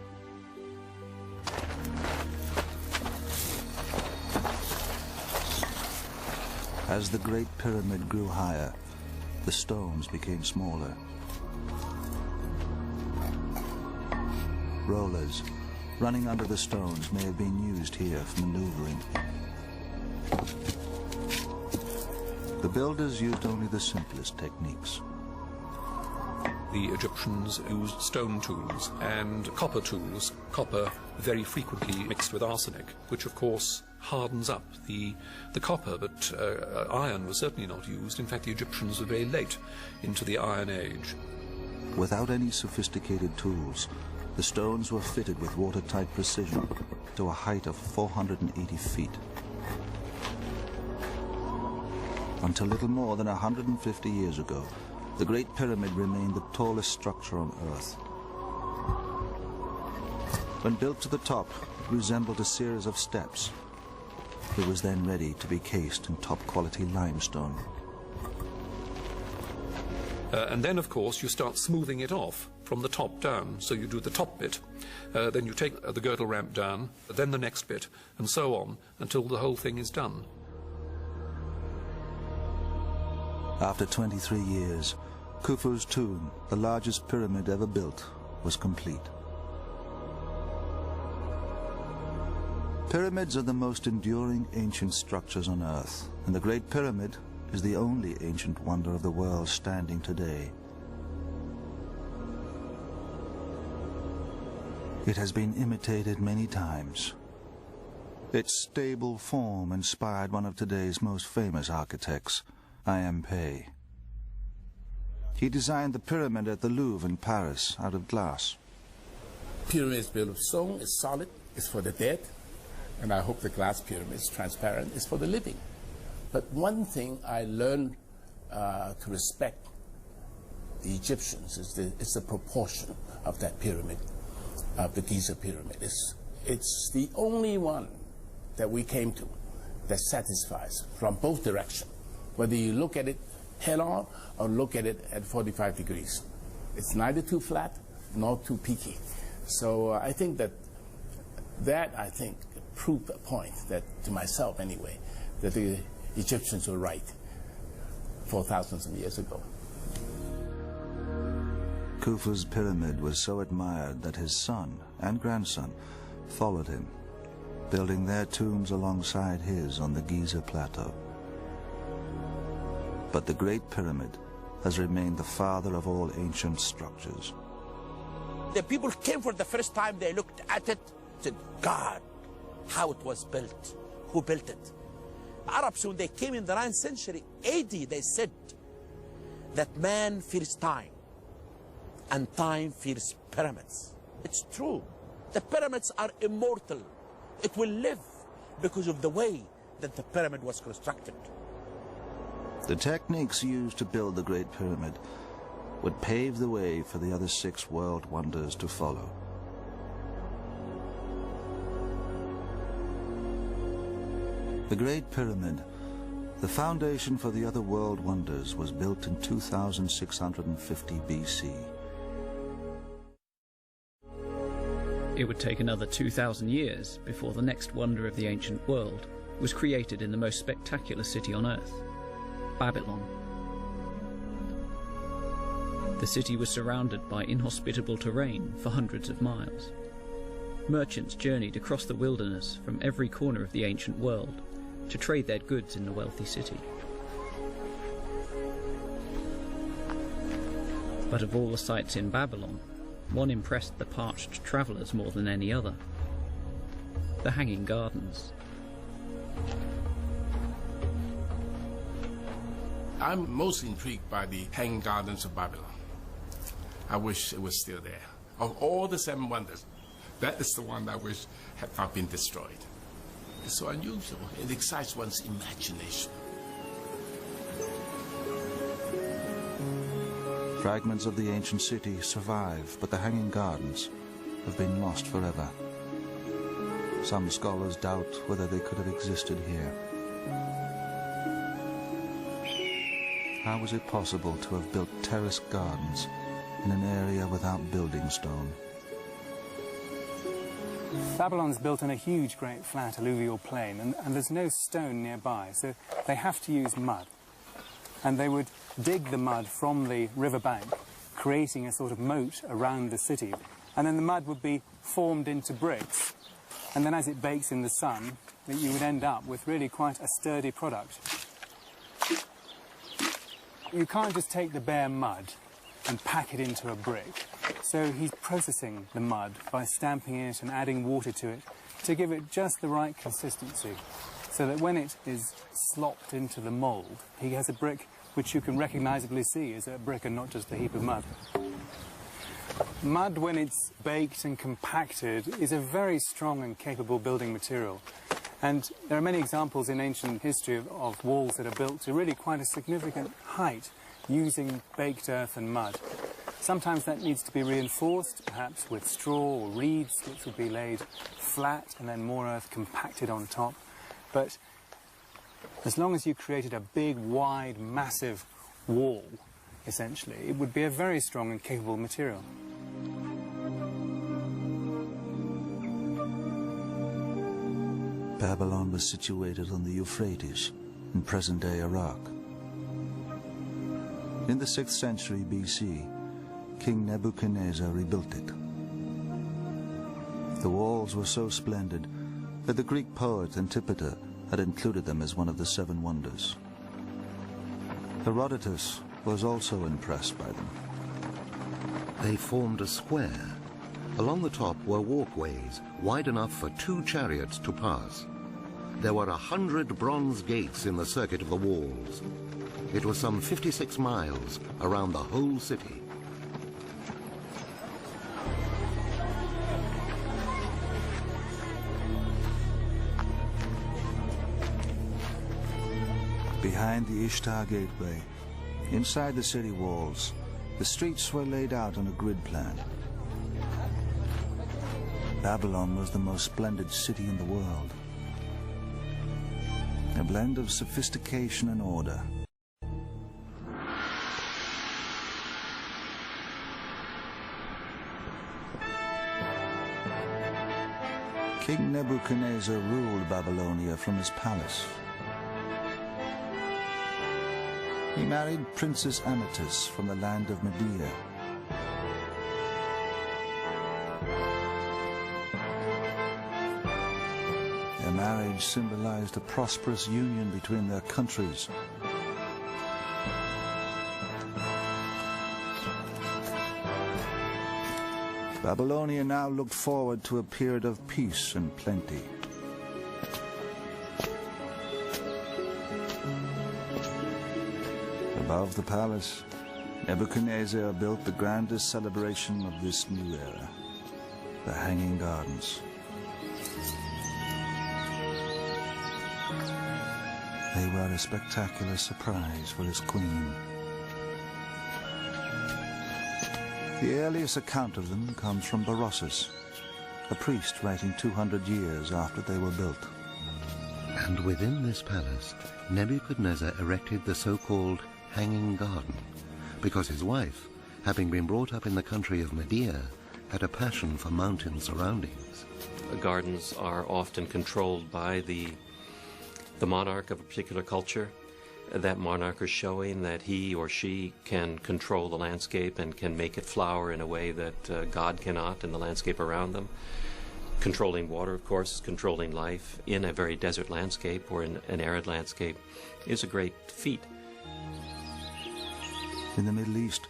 As the Great Pyramid grew higher, the stones became smaller. Rollers running under the stones may have been used here for maneuvering. The builders used only the simplest techniques. The Egyptians used stone tools and copper tools, copper very frequently mixed with arsenic, which of course hardens up the copper, but iron was certainly not used. In fact, the Egyptians were very late into the Iron Age. Without any sophisticated tools, the stones were fitted with watertight precision to a height of 480 feet. Until little more than 150 years ago, the Great Pyramid remained the tallest structure on Earth. When built to the top, it resembled a series of steps. It was then ready to be cased in top-quality limestone. And then, of course, you start smoothing it off from the top down. So you do the top bit, then you take the girdle ramp down, then the next bit, and so on, until the whole thing is done. After 23 years, Khufu's tomb, the largest pyramid ever built, was complete. Pyramids are the most enduring ancient structures on Earth, and the Great Pyramid is the only ancient wonder of the world standing today. It has been imitated many times. Its stable form inspired one of today's most famous architects, Pei. He designed the pyramid at the Louvre in Paris out of glass. Pyramid is built of stone, it's solid, it's for the dead, and I hope the glass pyramid is transparent, it's for the living. But one thing I learned to respect the Egyptians is the proportion of that pyramid, of the Giza pyramid. It's the only one that we came to that satisfies from both directions, whether you look at it head on or look at it at 45 degrees. It's neither too flat nor too peaky. So I think that I think proved a point that, to myself anyway, that the Egyptians were right 4,000 of years ago. Khufu's pyramid was so admired that his son and grandson followed him, building their tombs alongside his on the Giza plateau. But the Great Pyramid has remained the father of all ancient structures. The people came for the first time, they looked at it, said, God, how it was built, who built it? Arabs, when they came in the 9th century AD, they said that man fears time and time fears pyramids. It's true. The pyramids are immortal. It will live because of the way that the pyramid was constructed. The techniques used to build the Great Pyramid would pave the way for the other 6 world wonders to follow. The Great Pyramid, the foundation for the other world wonders, was built in 2650 BC. It would take another 2,000 years before the next wonder of the ancient world was created in the most spectacular city on Earth, Babylon. The city was surrounded by inhospitable terrain for hundreds of miles. Merchants journeyed across the wilderness from every corner of the ancient world to trade their goods in the wealthy city. But of all the sights in Babylon, one impressed the parched travellers more than any other: the Hanging Gardens. I'm most intrigued by the Hanging Gardens of Babylon. I wish it was still there. Of all the 7 wonders, that is the one I wish had not been destroyed. It's so unusual. It excites one's imagination. Fragments of the ancient city survive, but the Hanging Gardens have been lost forever. Some scholars doubt whether they could have existed here. How was it possible to have built terraced gardens in an area without building stone? Babylon's built on a huge, great, flat alluvial plain, and there's no stone nearby, so they have to use mud. And they would dig the mud from the riverbank, creating a sort of moat around the city. And then the mud would be formed into bricks. And then as it bakes in the sun, you would end up with really quite a sturdy product. You can't just take the bare mud and pack it into a brick. So he's processing the mud by stamping it and adding water to it to give it just the right consistency, so that when it is slopped into the mould, he has a brick which you can recognisably see as a brick and not just a heap of mud. Mud, when it's baked and compacted, is a very strong and capable building material. And there are many examples in ancient history of walls that are built to really quite a significant height using baked earth and mud. Sometimes that needs to be reinforced, perhaps with straw or reeds, which would be laid flat and then more earth compacted on top. But as long as you created a big, wide, massive wall, essentially, it would be a very strong and capable material. Babylon was situated on the Euphrates, in present-day Iraq. In the 6th century BC, King Nebuchadnezzar rebuilt it. The walls were so splendid that the Greek poet Antipater had included them as one of the 7 wonders. Herodotus was also impressed by them. They formed a square. Along the top were walkways wide enough for 2 chariots to pass. There were 100 bronze gates in the circuit of the walls. It was some 56 miles around the whole city. Behind the Ishtar Gateway, inside the city walls, the streets were laid out on a grid plan. Babylon was the most splendid city in the world. A blend of sophistication and order. King Nebuchadnezzar ruled Babylonia from his palace. He married Princess Amytis from the land of Media. Their marriage symbolized a prosperous union between their countries. Babylonia now looked forward to a period of peace and plenty. Above the palace, Nebuchadnezzar built the grandest celebration of this new era, the Hanging Gardens. They were a spectacular surprise for his queen. The earliest account of them comes from Colossus, a priest writing 200 years after they were built. And within this palace, Nebuchadnezzar erected the so-called Hanging Garden, because his wife, having been brought up in the country of Media, had a passion for mountain surroundings. The gardens are often controlled by the monarch of a particular culture. That monarch is showing that he or she can control the landscape and can make it flower in a way that God cannot in the landscape around them. Controlling water, of course, controlling life in a very desert landscape or in an arid landscape is a great feat. In the Middle East,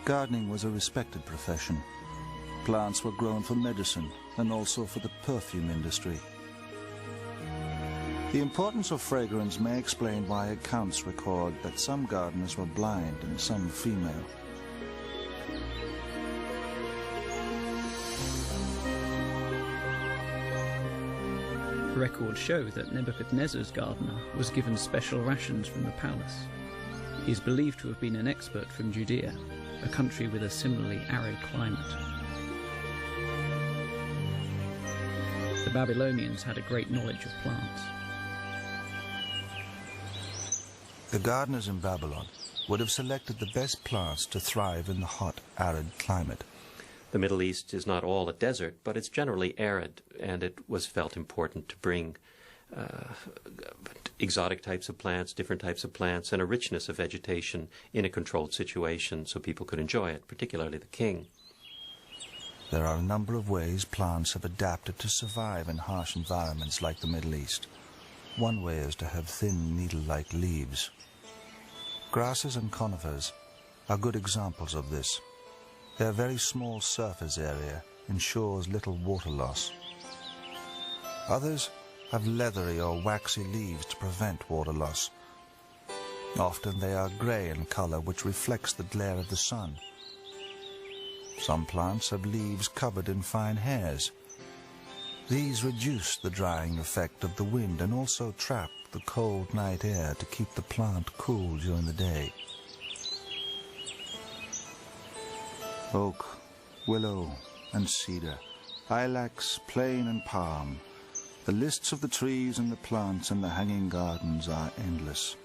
gardening was a respected profession. Plants were grown for medicine and also for the perfume industry. The importance of fragrance may explain why accounts record that some gardeners were blind and some female. Records show that Nebuchadnezzar's gardener was given special rations from the palace. He is believed to have been an expert from Judea, a country with a similarly arid climate. The Babylonians had a great knowledge of plants. The gardeners in Babylon would have selected the best plants to thrive in the hot, arid climate. The Middle East is not all a desert, but it's generally arid, and it was felt important to bring exotic types of plants, different types of plants, and a richness of vegetation in a controlled situation so people could enjoy it, particularly the king. There are a number of ways plants have adapted to survive in harsh environments like the Middle East. One way is to have thin, needle-like leaves. Grasses and conifers are good examples of this. Their very small surface area ensures little water loss. Others have leathery or waxy leaves to prevent water loss. Often they are grey in color, which reflects the glare of the sun. Some plants have leaves covered in fine hairs. These reduce the drying effect of the wind and also trap the cold night air to keep the plant cool during the day. Oak, willow and cedar, ilex, plane and palm. The lists of the trees and the plants in the hanging gardens are endless.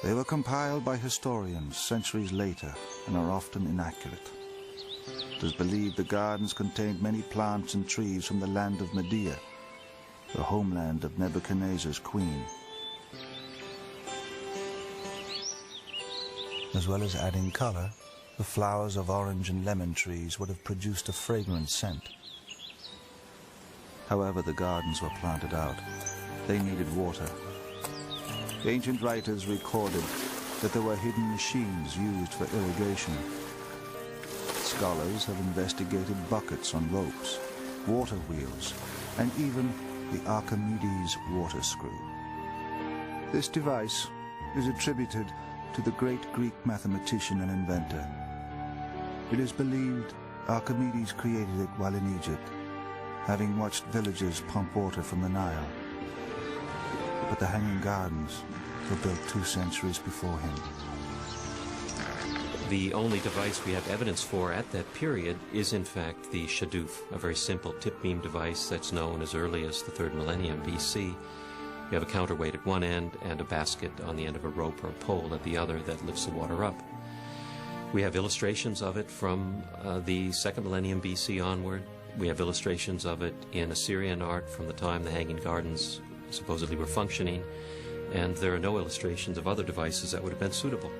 They were compiled by historians centuries later and are often inaccurate. It is believed the gardens contained many plants and trees from the land of Medea, the homeland of Nebuchadnezzar's queen. As well as adding color, the flowers of orange and lemon trees would have produced a fragrant scent. However, the gardens were planted out. They needed water. Ancient writers recorded that there were hidden machines used for irrigation. Scholars have investigated buckets on ropes, water wheels, and even the Archimedes water screw. This device is attributed to the great Greek mathematician and inventor. It is believed Archimedes created it while in Egypt, having watched villagers pump water from the Nile. But the Hanging Gardens were built 2 centuries before him. The only device we have evidence for at that period is in fact the shaduf, a very simple tip beam device that's known as early as the 3rd millennium BC. You have a counterweight at one end and a basket on the end of a rope or a pole at the other that lifts the water up. We have illustrations of it from the 2nd millennium BC onward. We have illustrations of it in Assyrian art from the time the Hanging Gardens supposedly were functioning, and there are no illustrations of other devices that would have been suitable.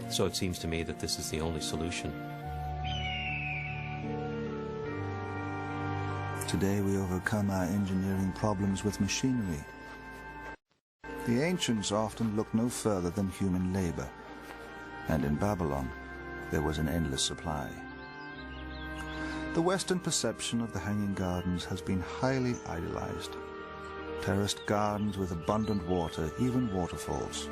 So it seems to me that this is the only solution. Today we overcome our engineering problems with machinery. The ancients often looked no further than human labor, and in Babylon there was an endless supply. The Western perception of the Hanging Gardens has been highly idealized. Terraced gardens with abundant water, even waterfalls.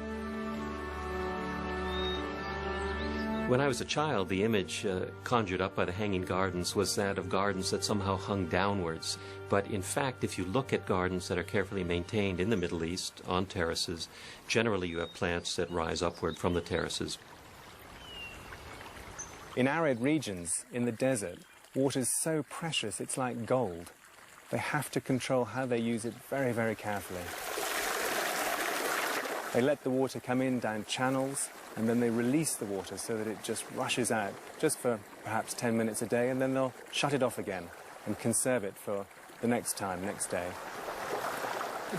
When I was a child, the image conjured up by the Hanging Gardens was that of gardens that somehow hung downwards. But in fact, if you look at gardens that are carefully maintained in the Middle East on terraces, generally you have plants that rise upward from the terraces. In arid regions, in the desert, water is so precious it's like gold. They have to control how they use it very, very carefully. They let the water come in down channels, and then they release the water so that it just rushes out, just for perhaps 10 minutes a day, and then they'll shut it off again and conserve it for the next day.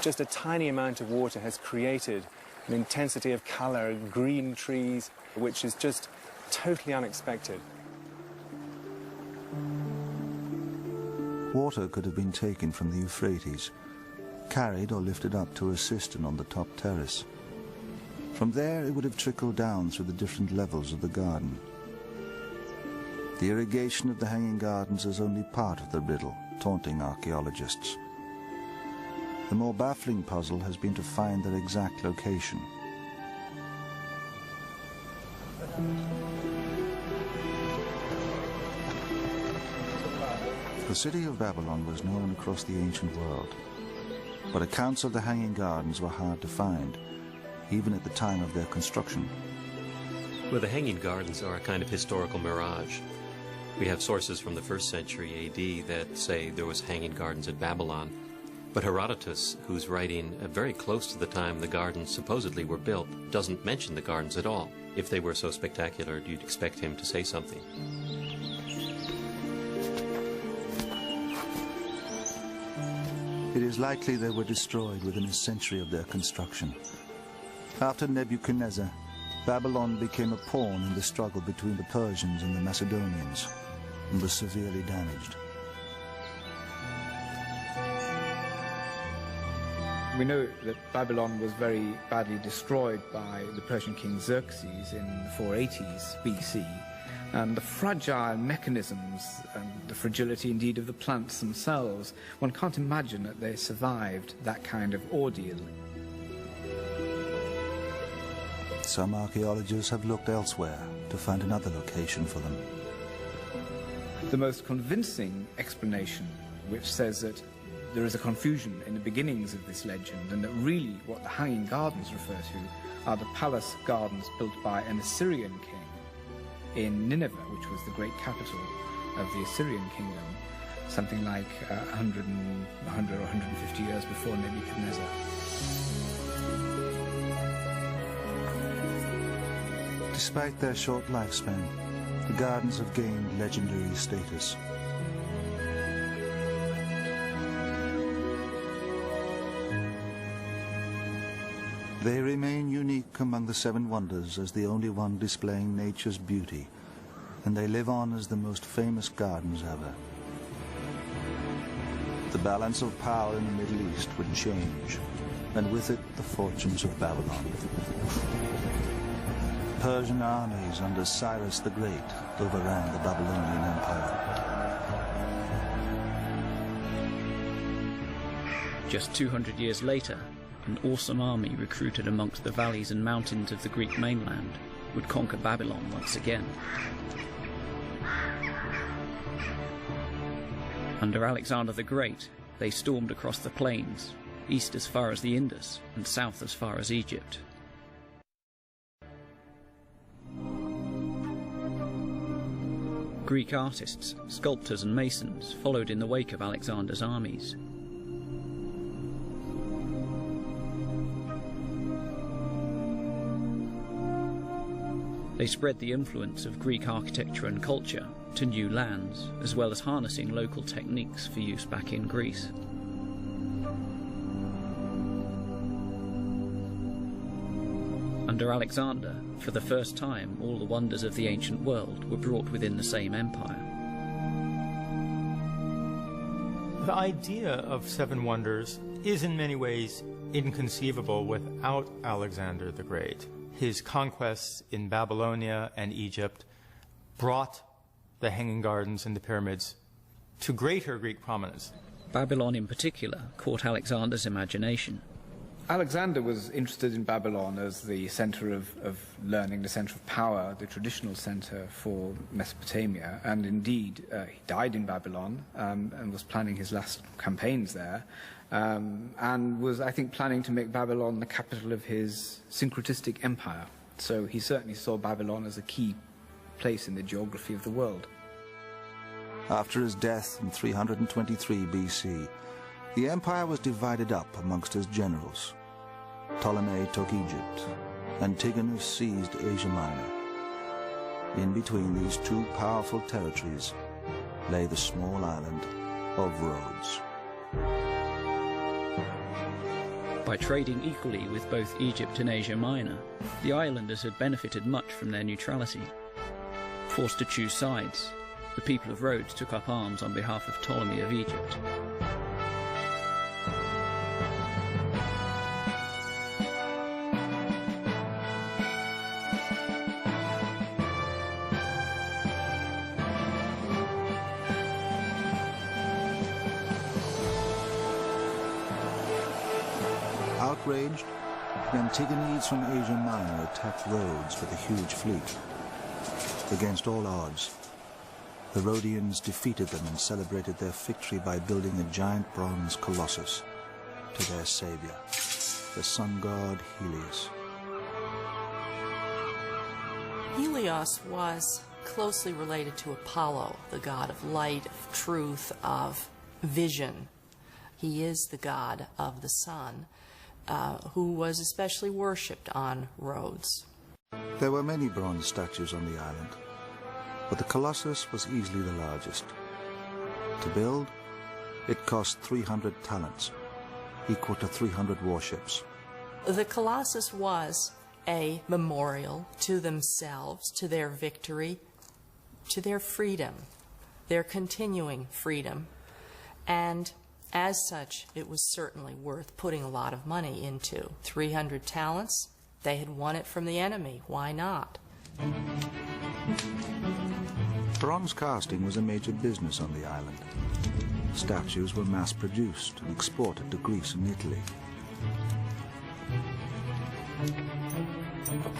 Just a tiny amount of water has created an intensity of color, green trees, which is just totally unexpected. Water could have been taken from the Euphrates, carried or lifted up to a cistern on the top terrace. From there it would have trickled down through the different levels of the garden. The irrigation of the Hanging Gardens is only part of the riddle, taunting archaeologists. The more baffling puzzle has been to find their exact location. The city of Babylon was known across the ancient world, but accounts of the Hanging Gardens were hard to find, even at the time of their construction. Well, the Hanging Gardens are a kind of historical mirage. We have sources from the 1st century AD that say there was Hanging Gardens at Babylon, But Herodotus, who's writing very close to the time the gardens supposedly were built, doesn't mention the gardens at all. If they were so spectacular, you'd expect him to say something. It is likely they were destroyed within a century of their construction. After Nebuchadnezzar, Babylon became a pawn in the struggle between the Persians and the Macedonians, and was severely damaged. We know that Babylon was very badly destroyed by the Persian king Xerxes in the 480s BC, and the fragile mechanisms and the fragility indeed of the plants themselves, one can't imagine that they survived that kind of ordeal. Some archaeologists have looked elsewhere to find another location for them. The most convincing explanation, which says that there is a confusion in the beginnings of this legend, and that really what the Hanging Gardens refer to are the palace gardens built by an Assyrian king in Nineveh, which was the great capital of the Assyrian kingdom, something like 100 or 150 years before Nebuchadnezzar. Despite their short lifespan, the gardens have gained legendary status. They remain unique among the seven wonders as the only one displaying nature's beauty, and they live on as the most famous gardens ever. The balance of power in the Middle East would change, and with it the fortunes of Babylon. Persian armies under Cyrus the Great overran the Babylonian Empire. Just 200 years later, an awesome army recruited amongst the valleys and mountains of the Greek mainland would conquer Babylon once again. Under Alexander the Great, they stormed across the plains, east as far as the Indus and south as far as Egypt. Greek artists, sculptors and masons followed in the wake of Alexander's armies. They spread the influence of Greek architecture and culture to new lands, as well as harnessing local techniques for use back in Greece. Under Alexander, for the first time, all the wonders of the ancient world were brought within the same empire. The idea of seven wonders is in many ways inconceivable without Alexander the Great. His conquests in Babylonia and Egypt brought the Hanging Gardens and the pyramids to greater Greek prominence. Babylon in particular caught Alexander's imagination. Alexander was interested in Babylon as the center of learning, the center of power, the traditional center for Mesopotamia, and indeed he died in Babylon and was planning his last campaigns there, and was, I think, planning to make Babylon the capital of his syncretistic empire. So he certainly saw Babylon as a key place in the geography of the world. After his death in 323 BC, the empire was divided up amongst his generals. Ptolemy took Egypt, Antigonus seized Asia Minor. In between these two powerful territories lay the small island of Rhodes. By trading equally with both Egypt and Asia Minor, the islanders had benefited much from their neutrality. Forced to choose sides, the people of Rhodes took up arms on behalf of Ptolemy of Egypt. Outraged, the Antigones from Asia Minor attacked Rhodes with a huge fleet. Against all odds, the Rhodians defeated them and celebrated their victory by building a giant bronze Colossus to their savior, the sun god Helios. Helios was closely related to Apollo, the god of light, of truth, of vision. He is the god of the sun, who was especially worshipped on Rhodes. There were many bronze statues on the island, but the Colossus was easily the largest. To build, it cost 300 talents, equal to 300 warships. The Colossus was a memorial to themselves, to their victory, to their freedom, their continuing freedom, and as such, it was certainly worth putting a lot of money into. 300 talents, they had won it from the enemy. Why not? Bronze casting was a major business on the island. Statues were mass-produced and exported to Greece and Italy.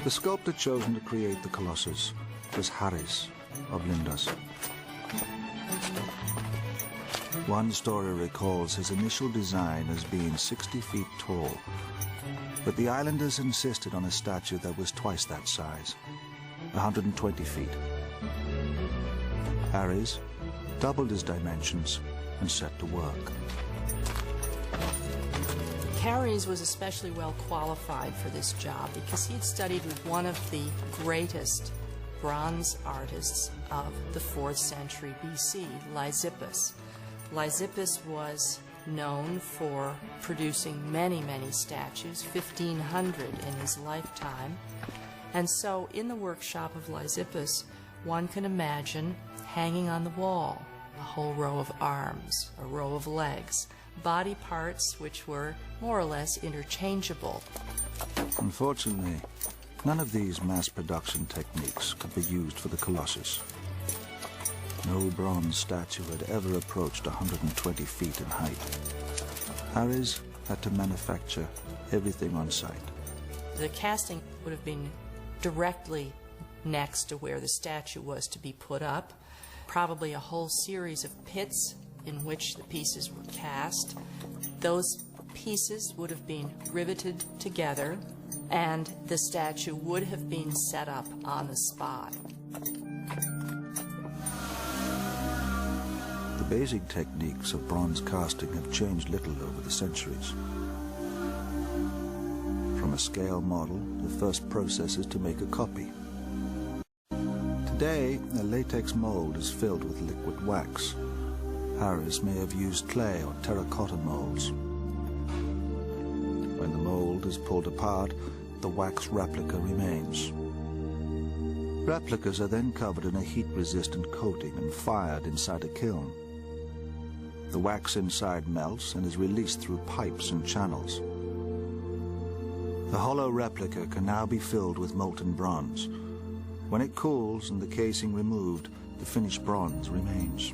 The sculptor chosen to create the Colossus was Haris of Lindos. One story recalls his initial design as being 60 feet tall, but the islanders insisted on a statue that was twice that size, 120 feet. Haris doubled his dimensions and set to work. Haris was especially well qualified for this job because he had studied with one of the greatest bronze artists of the 4th century BC, Lysippus. Lysippus was known for producing many, many statues, 1,500 in his lifetime. And so in the workshop of Lysippus, one can imagine hanging on the wall a whole row of arms, a row of legs, body parts which were more or less interchangeable. Unfortunately, none of these mass production techniques could be used for the Colossus. No bronze statue had ever approached 120 feet in height. Haris had to manufacture everything on site. The casting would have been directly next to where the statue was to be put up, probably a whole series of pits in which the pieces were cast. Those pieces would have been riveted together, and the statue would have been set up on the spot. The basic techniques of bronze casting have changed little over the centuries. From a scale model, the first process is to make a copy. Today, a latex mold is filled with liquid wax. Haris may have used clay or terracotta molds. When the mold is pulled apart, the wax replica remains. Replicas are then covered in a heat-resistant coating and fired inside a kiln. The wax inside melts and is released through pipes and channels. The hollow replica can now be filled with molten bronze. When it cools and the casing removed, the finished bronze remains.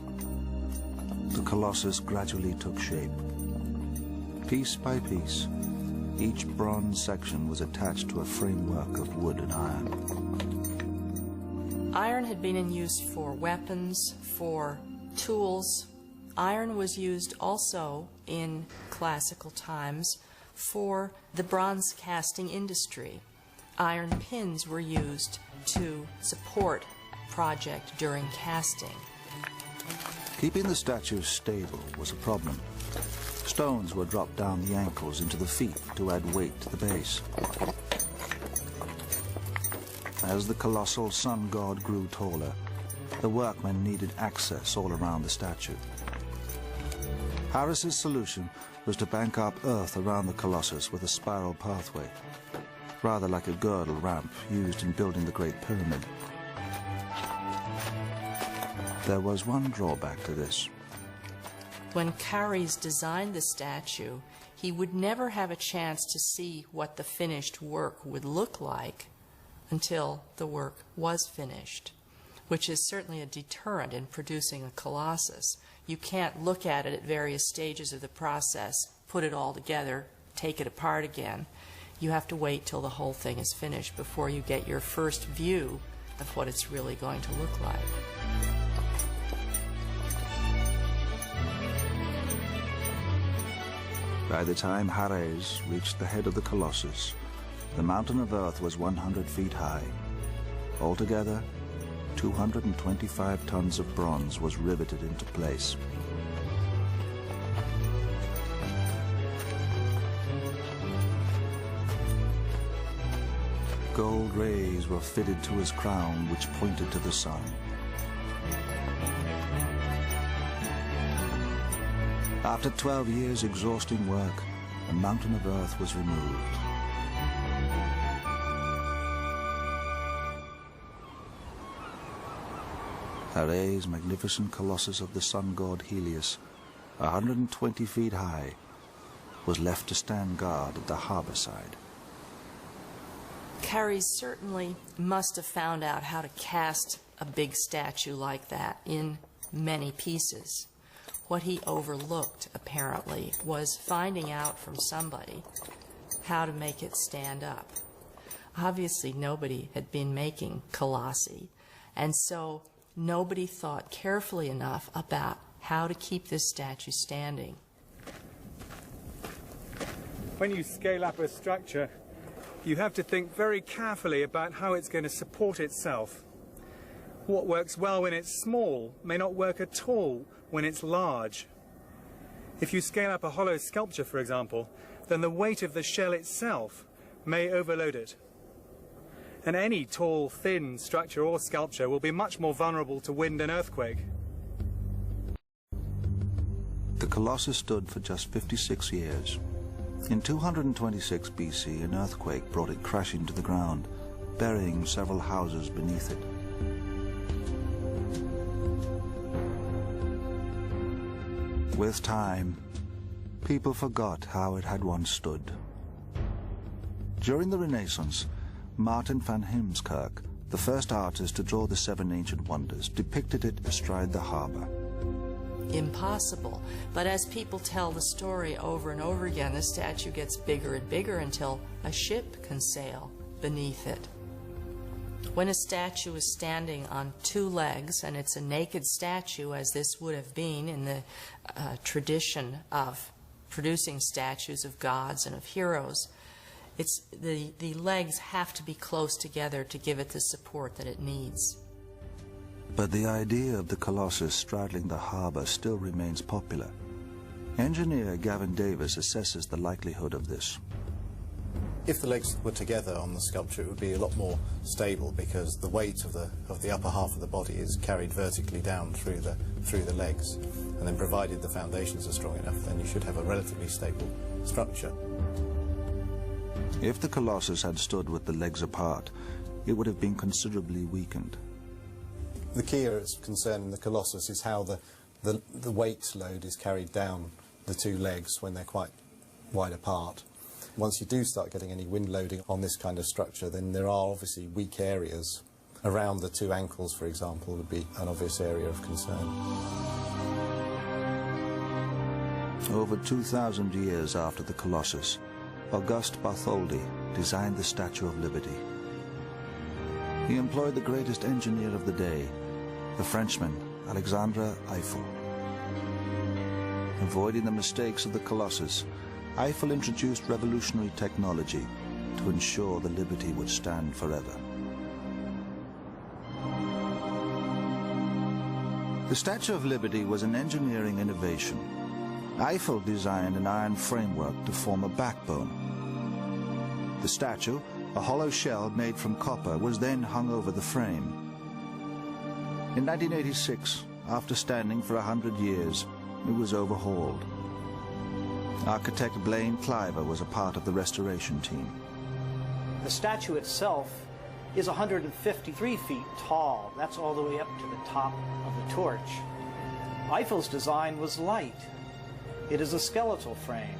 The Colossus gradually took shape. Piece by piece, each bronze section was attached to a framework of wood and iron. Iron had been in use for weapons, for tools. Iron was used also in classical times for the bronze casting industry. Iron pins were used to support project during casting. Keeping the statues stable was a problem. Stones were dropped down the ankles into the feet to add weight to the base. As the colossal sun god grew taller, the workmen needed access all around the statue. Haris's solution was to bank up earth around the Colossus with a spiral pathway, rather like a girdle ramp used in building the Great Pyramid. There was one drawback to this. When Haris designed the statue, he would never have a chance to see what the finished work would look like until the work was finished, which is certainly a deterrent in producing a Colossus. You can't look at it at various stages of the process, put it all together, take it apart again. You have to wait till the whole thing is finished before you get your first view of what it's really going to look like. By the time Haris reached the head of the Colossus, the mountain of earth was 100 feet high. Altogether, 225 tons of bronze was riveted into place. Gold rays were fitted to his crown, which pointed to the sun. After 12 years' exhausting work, the mountain of earth was removed. Ares' magnificent colossus of the sun god Helios, 120 feet high, was left to stand guard at the harbor side. Chares certainly must have found out how to cast a big statue like that in many pieces. What he overlooked, apparently, was finding out from somebody how to make it stand up. Obviously, nobody had been making colossi, and so nobody thought carefully enough about how to keep this statue standing. When you scale up a structure, you have to think very carefully about how it's going to support itself. What works well when it's small may not work at all when it's large. If you scale up a hollow sculpture, for example, then the weight of the shell itself may overload it. And any tall, thin structure or sculpture will be much more vulnerable to wind and earthquake. The Colossus stood for just 56 years. In 226 BC, an earthquake brought it crashing to the ground, burying several houses beneath it. With time, people forgot how it had once stood. During the Renaissance, Martin van Heemskerk, the first artist to draw the 7 ancient wonders, depicted it astride the harbor. Impossible. But as people tell the story over and over again, the statue gets bigger and bigger until a ship can sail beneath it. When a statue is standing on 2 legs, and it's a naked statue, as this would have been in the tradition of producing statues of gods and of heroes, it's the legs have to be close together to give it the support that it needs. But the idea of the Colossus straddling the harbor still remains popular. Engineer Gavin Davis assesses the likelihood of this. If the legs were together on the sculpture, it would be a lot more stable because the weight of the upper half of the body is carried vertically down through the legs. And then provided the foundations are strong enough, then you should have a relatively stable structure. If the Colossus had stood with the legs apart, it would have been considerably weakened. The key concern in the Colossus is how the weight load is carried down the 2 legs when they're quite wide apart. Once you do start getting any wind loading on this kind of structure, then there are obviously weak areas. Around the 2 ankles, for example, would be an obvious area of concern. Over 2,000 years after the Colossus, Auguste Bartholdi designed the Statue of Liberty. He employed the greatest engineer of the day, the Frenchman Alexandre Eiffel. Avoiding the mistakes of the Colossus, Eiffel introduced revolutionary technology to ensure the Liberty would stand forever. The Statue of Liberty was an engineering innovation. Eiffel designed an iron framework to form a backbone. The statue, a hollow shell made from copper, was then hung over the frame. In 1986, after standing for 100 years, it was overhauled. Architect Blaine Cliver was a part of the restoration team. The statue itself is 153 feet tall. That's all the way up to the top of the torch. Eiffel's design was light. It is a skeletal frame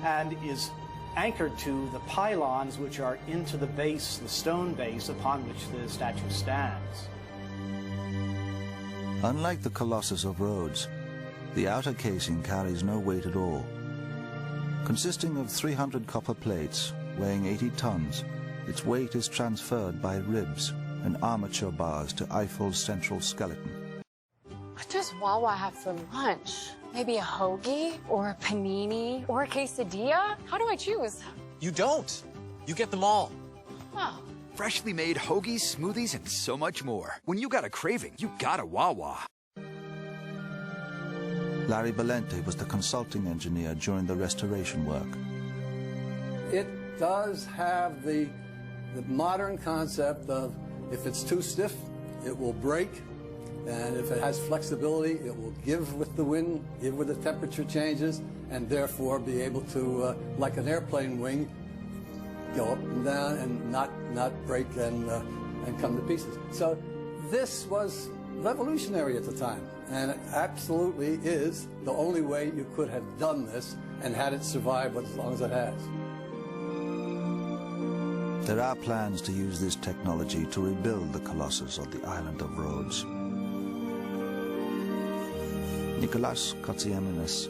and is anchored to the pylons which are into the base, the stone base upon which the statue stands. Unlike the Colossus of Rhodes, the outer casing carries no weight at all. Consisting of 300 copper plates weighing 80 tons, its weight is transferred by ribs and armature bars to Eiffel's central skeleton. What does Wawa have for lunch? Maybe a hoagie or a panini or a quesadilla? How do I choose? You don't. You get them all. Oh. Freshly made hoagies, smoothies, and so much more. When you got a craving, you got a Wawa. Larry Valente was the consulting engineer during the restoration work. It does have the the modern concept of if it's too stiff, it will break, and if it has flexibility, it will give with the wind, give with the temperature changes, and therefore be able to, like an airplane wing, go up and down and not break and come to pieces. So this was revolutionary at the time, and it absolutely is the only way you could have done this and had it survive as long as it has. There are plans to use this technology to rebuild the Colossus on the island of Rhodes. Nicholas Kotsiaminas,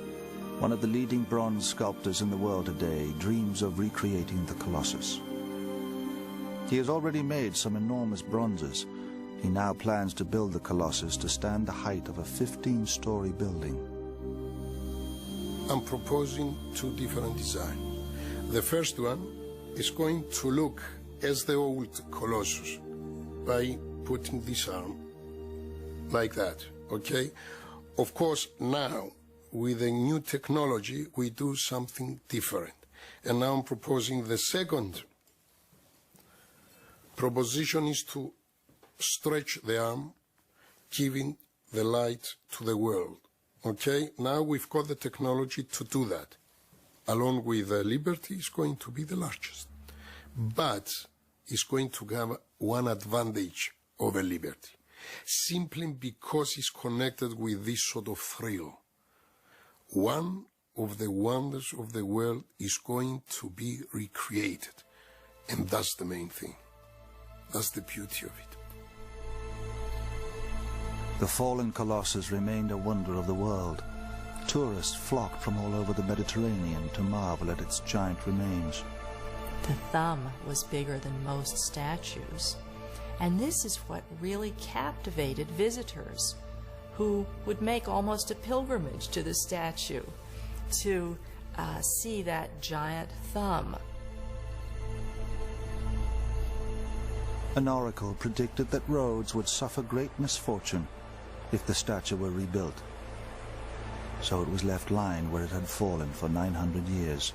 one of the leading bronze sculptors in the world today, dreams of recreating the Colossus. He has already made some enormous bronzes. He now plans to build the Colossus to stand the height of a 15-story building. I'm proposing two different designs. The first one is going to look as the old Colossus by putting this arm like that, okay? Of course, now, with the new technology, we do something different. And now I'm proposing the second proposition is to stretch the arm, giving the light to the world. Okay, now we've got the technology to do that. Along with Liberty, it's going to be the largest. But it's going to have one advantage over Liberty, simply because it's connected with this sort of thrill. One of the wonders of the world is going to be recreated, and that's the main thing. That's the beauty of it. The fallen Colossus remained a wonder of the world. Tourists flocked from all over the Mediterranean to marvel at its giant remains. The thumb was bigger than most statues, and this is what really captivated visitors, who would make almost a pilgrimage to the statue to see that giant thumb. An oracle predicted that Rhodes would suffer great misfortune if the statue were rebuilt. So it was left lying where it had fallen for 900 years.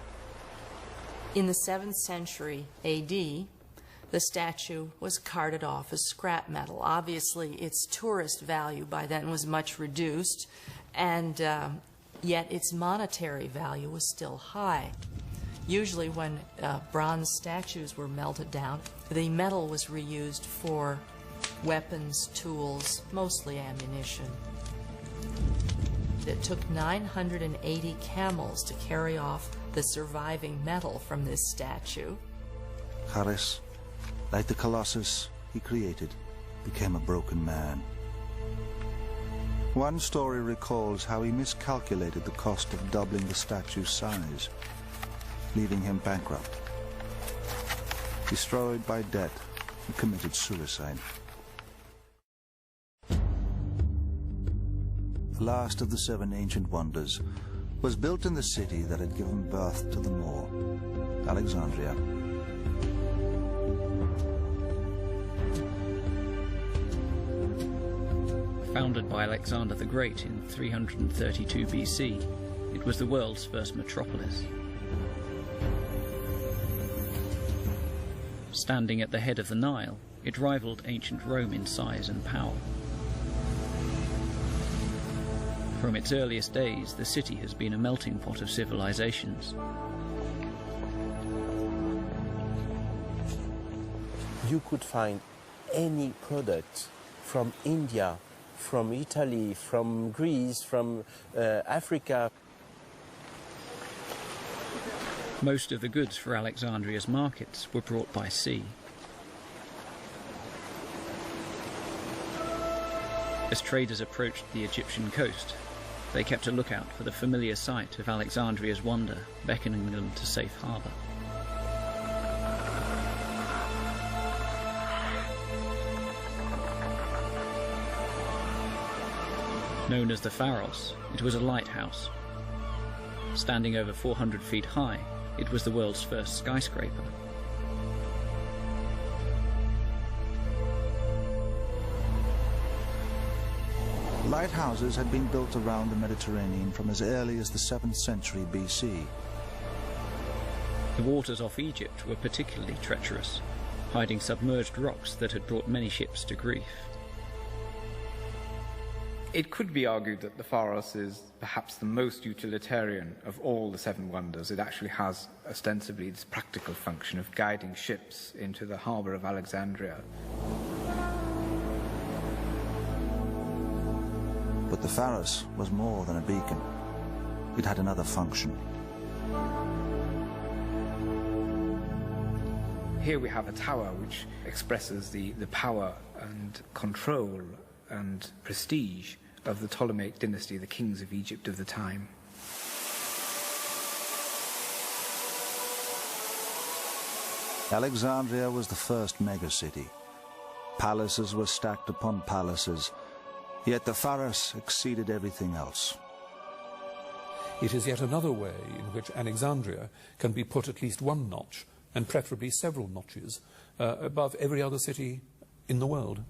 In the 7th century AD, the statue was carted off as scrap metal. Obviously, its tourist value by then was much reduced, and yet its monetary value was still high. Usually when bronze statues were melted down, the metal was reused for weapons, tools, mostly ammunition. It took 980 camels to carry off the surviving metal from this statue. Charis, like the Colossus he created, became a broken man. One story recalls how he miscalculated the cost of doubling the statue's size, leaving him bankrupt. Destroyed by debt, he committed suicide. The last of the 7 ancient wonders was built in the city that had given birth to them all, Alexandria. Founded by Alexander the Great in 332 BC, it was the world's first metropolis. Standing at the head of the Nile, it rivaled ancient Rome in size and power. From its earliest days, the city has been a melting pot of civilizations. You could find any product from India, from Italy, from Greece, from Africa. Most of the goods for Alexandria's markets were brought by sea. As traders approached the Egyptian coast, they kept a lookout for the familiar sight of Alexandria's wonder, beckoning them to safe harbour. Known as the Pharos, it was a lighthouse. Standing over 400 feet high, it was the world's first skyscraper. Lighthouses had been built around the Mediterranean from as early as the 7th century BC. The waters off Egypt were particularly treacherous. hiding submerged rocks that had brought many ships to grief. It could be argued that the Pharos is perhaps the most utilitarian of all the seven wonders. It actually has ostensibly this practical function of guiding ships into the harbour of Alexandria. But the Pharos was more than a beacon. It had another function. Here we have a tower which expresses the power and control and prestige of the Ptolemaic dynasty, the kings of Egypt of the time. Alexandria was the first megacity. Palaces were stacked upon palaces, yet the Pharos exceeded everything else. It is yet another way in which Alexandria can be put at least one notch, and preferably several notches, above every other city in the world.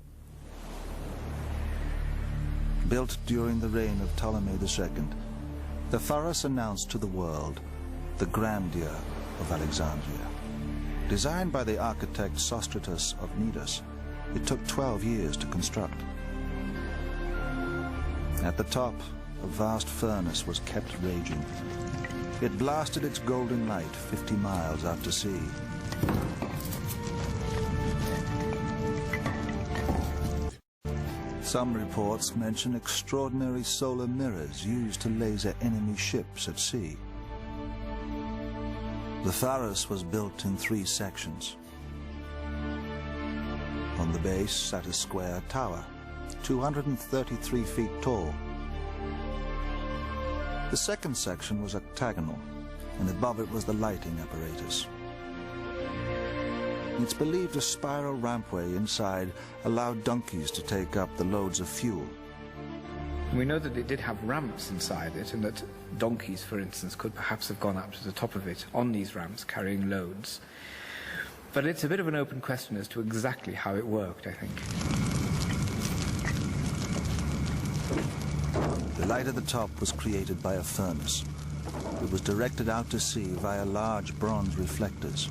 Built during the reign of Ptolemy II, the Pharos announced to the world the grandeur of Alexandria. Designed by the architect Sostratus of Cnidus, it took 12 years to construct. At the top, a vast furnace was kept raging. It blasted its golden light 50 miles out to sea. Some reports mention extraordinary solar mirrors used to laser enemy ships at sea. The Pharos was built in 3 sections. On the base sat a square tower, 233 feet tall. The second section was octagonal, and above it was the lighting apparatus. It's believed a spiral rampway inside allowed donkeys to take up the loads of fuel. We know that it did have ramps inside it, and that donkeys, for instance, could perhaps have gone up to the top of it on these ramps carrying loads. But it's a bit of an open question as to exactly how it worked, I think. The light at the top was created by a furnace. It was directed out to sea via large bronze reflectors.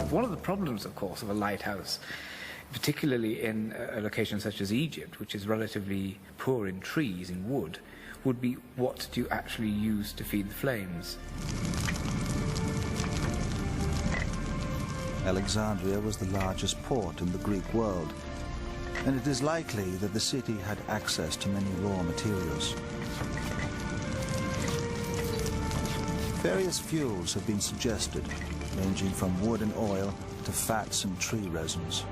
One of the problems, of course, of a lighthouse, particularly in a location such as Egypt, which is relatively poor in trees, in wood, would be what do you actually use to feed the flames? Alexandria was the largest port in the Greek world, and it is likely that the city had access to many raw materials. Various fuels have been suggested, ranging from wood and oil to fats and tree resins.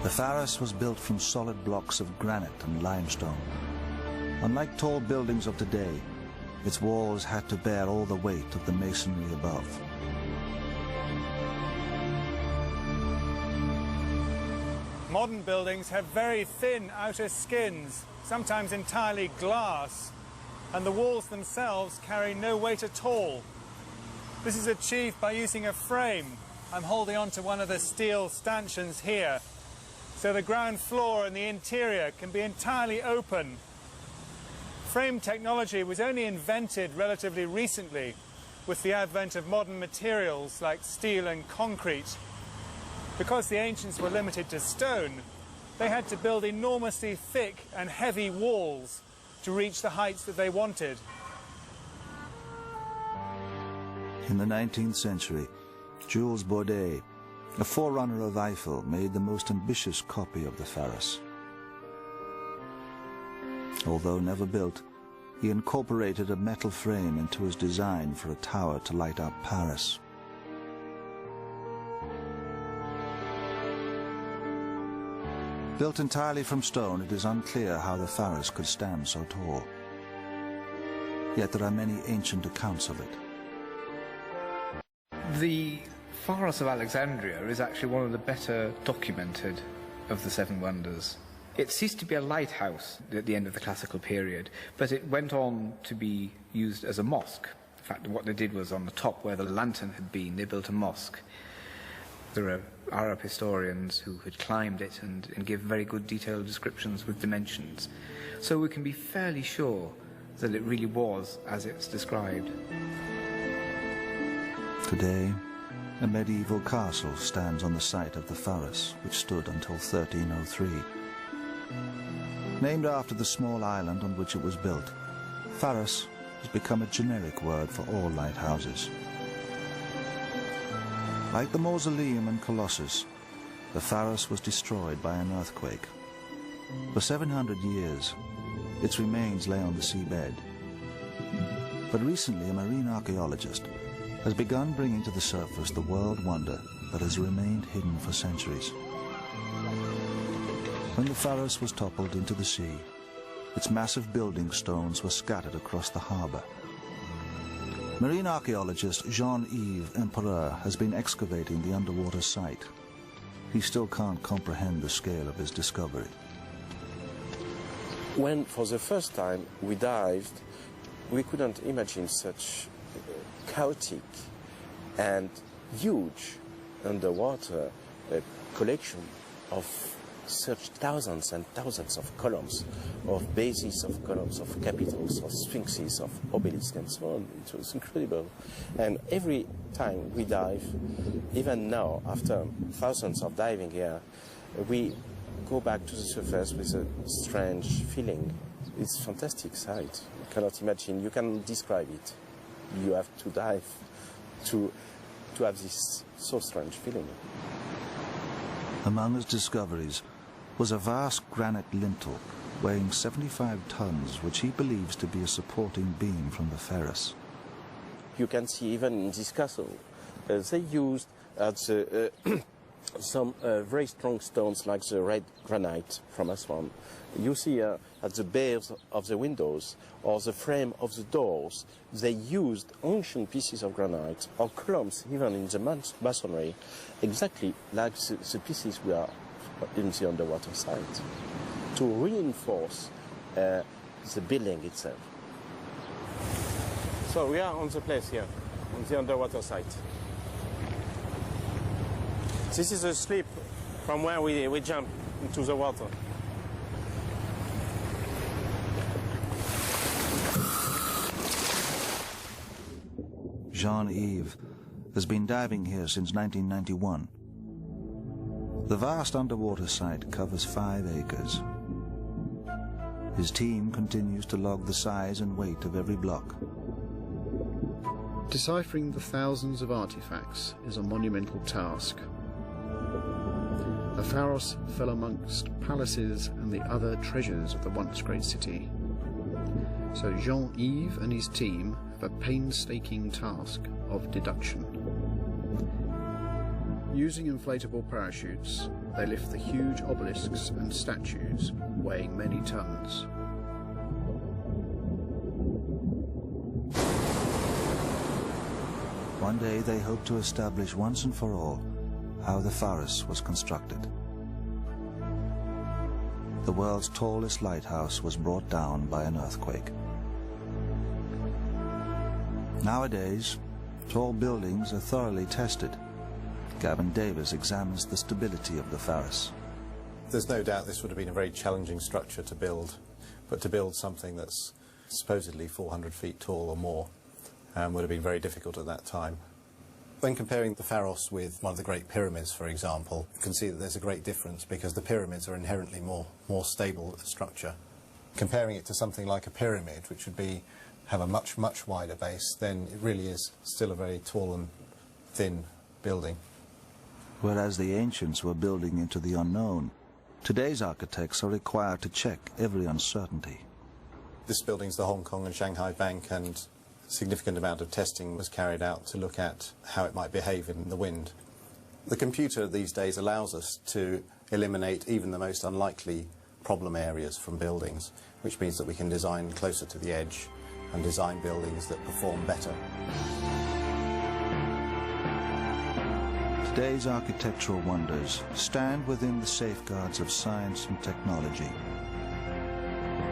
The Pharos was built from solid blocks of granite and limestone. Unlike tall buildings of today, its walls had to bear all the weight of the masonry above. Modern buildings have very thin outer skins, sometimes entirely glass, and the walls themselves carry no weight at all. This is achieved by using a frame. I'm holding on to one of the steel stanchions here, so the ground floor and the interior can be entirely open. Frame technology was only invented relatively recently with the advent of modern materials like steel and concrete. Because the ancients were limited to stone, they had to build enormously thick and heavy walls to reach the heights that they wanted. In the 19th century, Jules Bordet, a forerunner of Eiffel, made the most ambitious copy of the Pharos. Although never built, he incorporated a metal frame into his design for a tower to light up Paris. Built entirely from stone, it is unclear how the Pharos could stand so tall. Yet there are many ancient accounts of it. The Pharos of Alexandria is actually one of the better documented of the Seven Wonders. It ceased to be a lighthouse at the end of the classical period, but it went on to be used as a mosque. In fact, what they did was on the top where the lantern had been, they built a mosque. There are Arab historians who had climbed it and give very good detailed descriptions with dimensions. So we can be fairly sure that it really was as it's described. Today, a medieval castle stands on the site of the Pharos, which stood until 1303. Named after the small island on which it was built, Pharos has become a generic word for all lighthouses. Like the Mausoleum and Colossus, the Pharos was destroyed by an earthquake. For 700 years, its remains lay on the seabed. But recently, a marine archaeologist has begun bringing to the surface the world wonder that has remained hidden for centuries. When the Pharos was toppled into the sea, its massive building stones were scattered across the harbour. Marine archaeologist Jean-Yves Empereur has been excavating the underwater site. He still can't comprehend the scale of his discovery. When, for the first time, we dived, we couldn't imagine such chaotic and huge underwater collection of such thousands and thousands of columns, of bases of columns, of capitals, of sphinxes, of obelisks, and so on. It was incredible. And every time we dive, even now, after thousands of diving here, we go back to the surface with a strange feeling. It's a fantastic sight. You cannot imagine, you cannot describe it. You have to dive to have this so strange feeling. Among his discoveries was a vast granite lintel weighing 75 tons, which he believes to be a supporting beam from the Pharos. You can see even in this castle, they used some very strong stones like the red granite from Aswan. You see at the bars of the windows or the frame of the doors, they used ancient pieces of granite or columns even in the masonry, exactly like the pieces we are in the underwater site, to reinforce the building itself. So we are on the place here, on the underwater site. This is a slip from where we jump into the water. Jean-Yves has been diving here since 1991. The vast underwater site covers 5 acres. His team continues to log the size and weight of every block. Deciphering the thousands of artifacts is a monumental task. The Pharos fell amongst palaces and the other treasures of the once great city. So Jean-Yves and his team have a painstaking task of deduction. Using inflatable parachutes, they lift the huge obelisks and statues weighing many tons. One day they hope to establish once and for all how the Pharos was constructed. The world's tallest lighthouse was brought down by an earthquake. Nowadays, tall buildings are thoroughly tested. Gavin Davis examines the stability of the Pharos. There's no doubt this would have been a very challenging structure to build, but to build something that's supposedly 400 feet tall or more would have been very difficult at that time. When comparing the Pharos with one of the Great Pyramids, for example, you can see that there's a great difference because the pyramids are inherently more stable structure. Comparing it to something like a pyramid, which would have a much wider base, then it really is still a very tall and thin building. Whereas the ancients were building into the unknown, today's architects are required to check every uncertainty. This building's the Hong Kong and Shanghai Bank, and a significant amount of testing was carried out to look at how it might behave in the wind. The computer these days allows us to eliminate even the most unlikely problem areas from buildings, which means that we can design closer to the edge and design buildings that perform better. Today's architectural wonders stand within the safeguards of science and technology.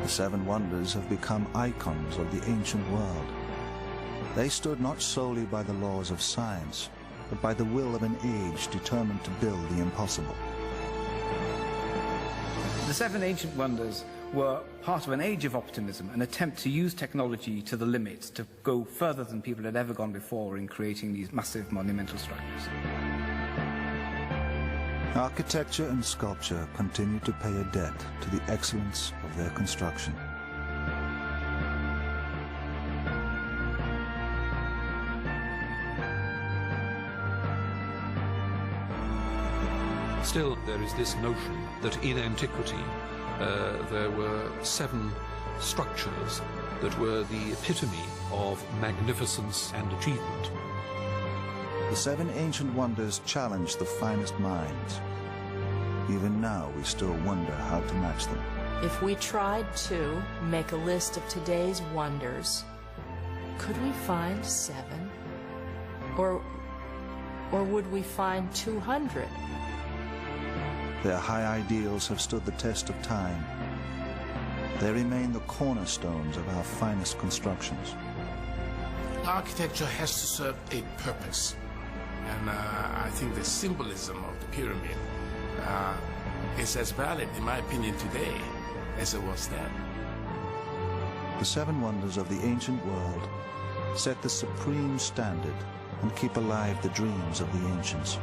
The 7 wonders have become icons of the ancient world. They stood not solely by the laws of science, but by the will of an age determined to build the impossible. The seven ancient wonders were part of an age of optimism, an attempt to use technology to the limit, to go further than people had ever gone before in creating these massive monumental structures. Architecture and sculpture continue to pay a debt to the excellence of their construction. Still, there is this notion that in antiquity there were seven structures that were the epitome of magnificence and achievement. The seven ancient wonders challenged the finest minds. Even now, we still wonder how to match them. If we tried to make a list of today's wonders, could we find 7? Or would we find 200? Their high ideals have stood the test of time. They remain the cornerstones of our finest constructions. Architecture has to serve a purpose. And I think the symbolism of the pyramid is as valid, in my opinion, today as it was then. The seven wonders of the ancient world set the supreme standard and keep alive the dreams of the ancients.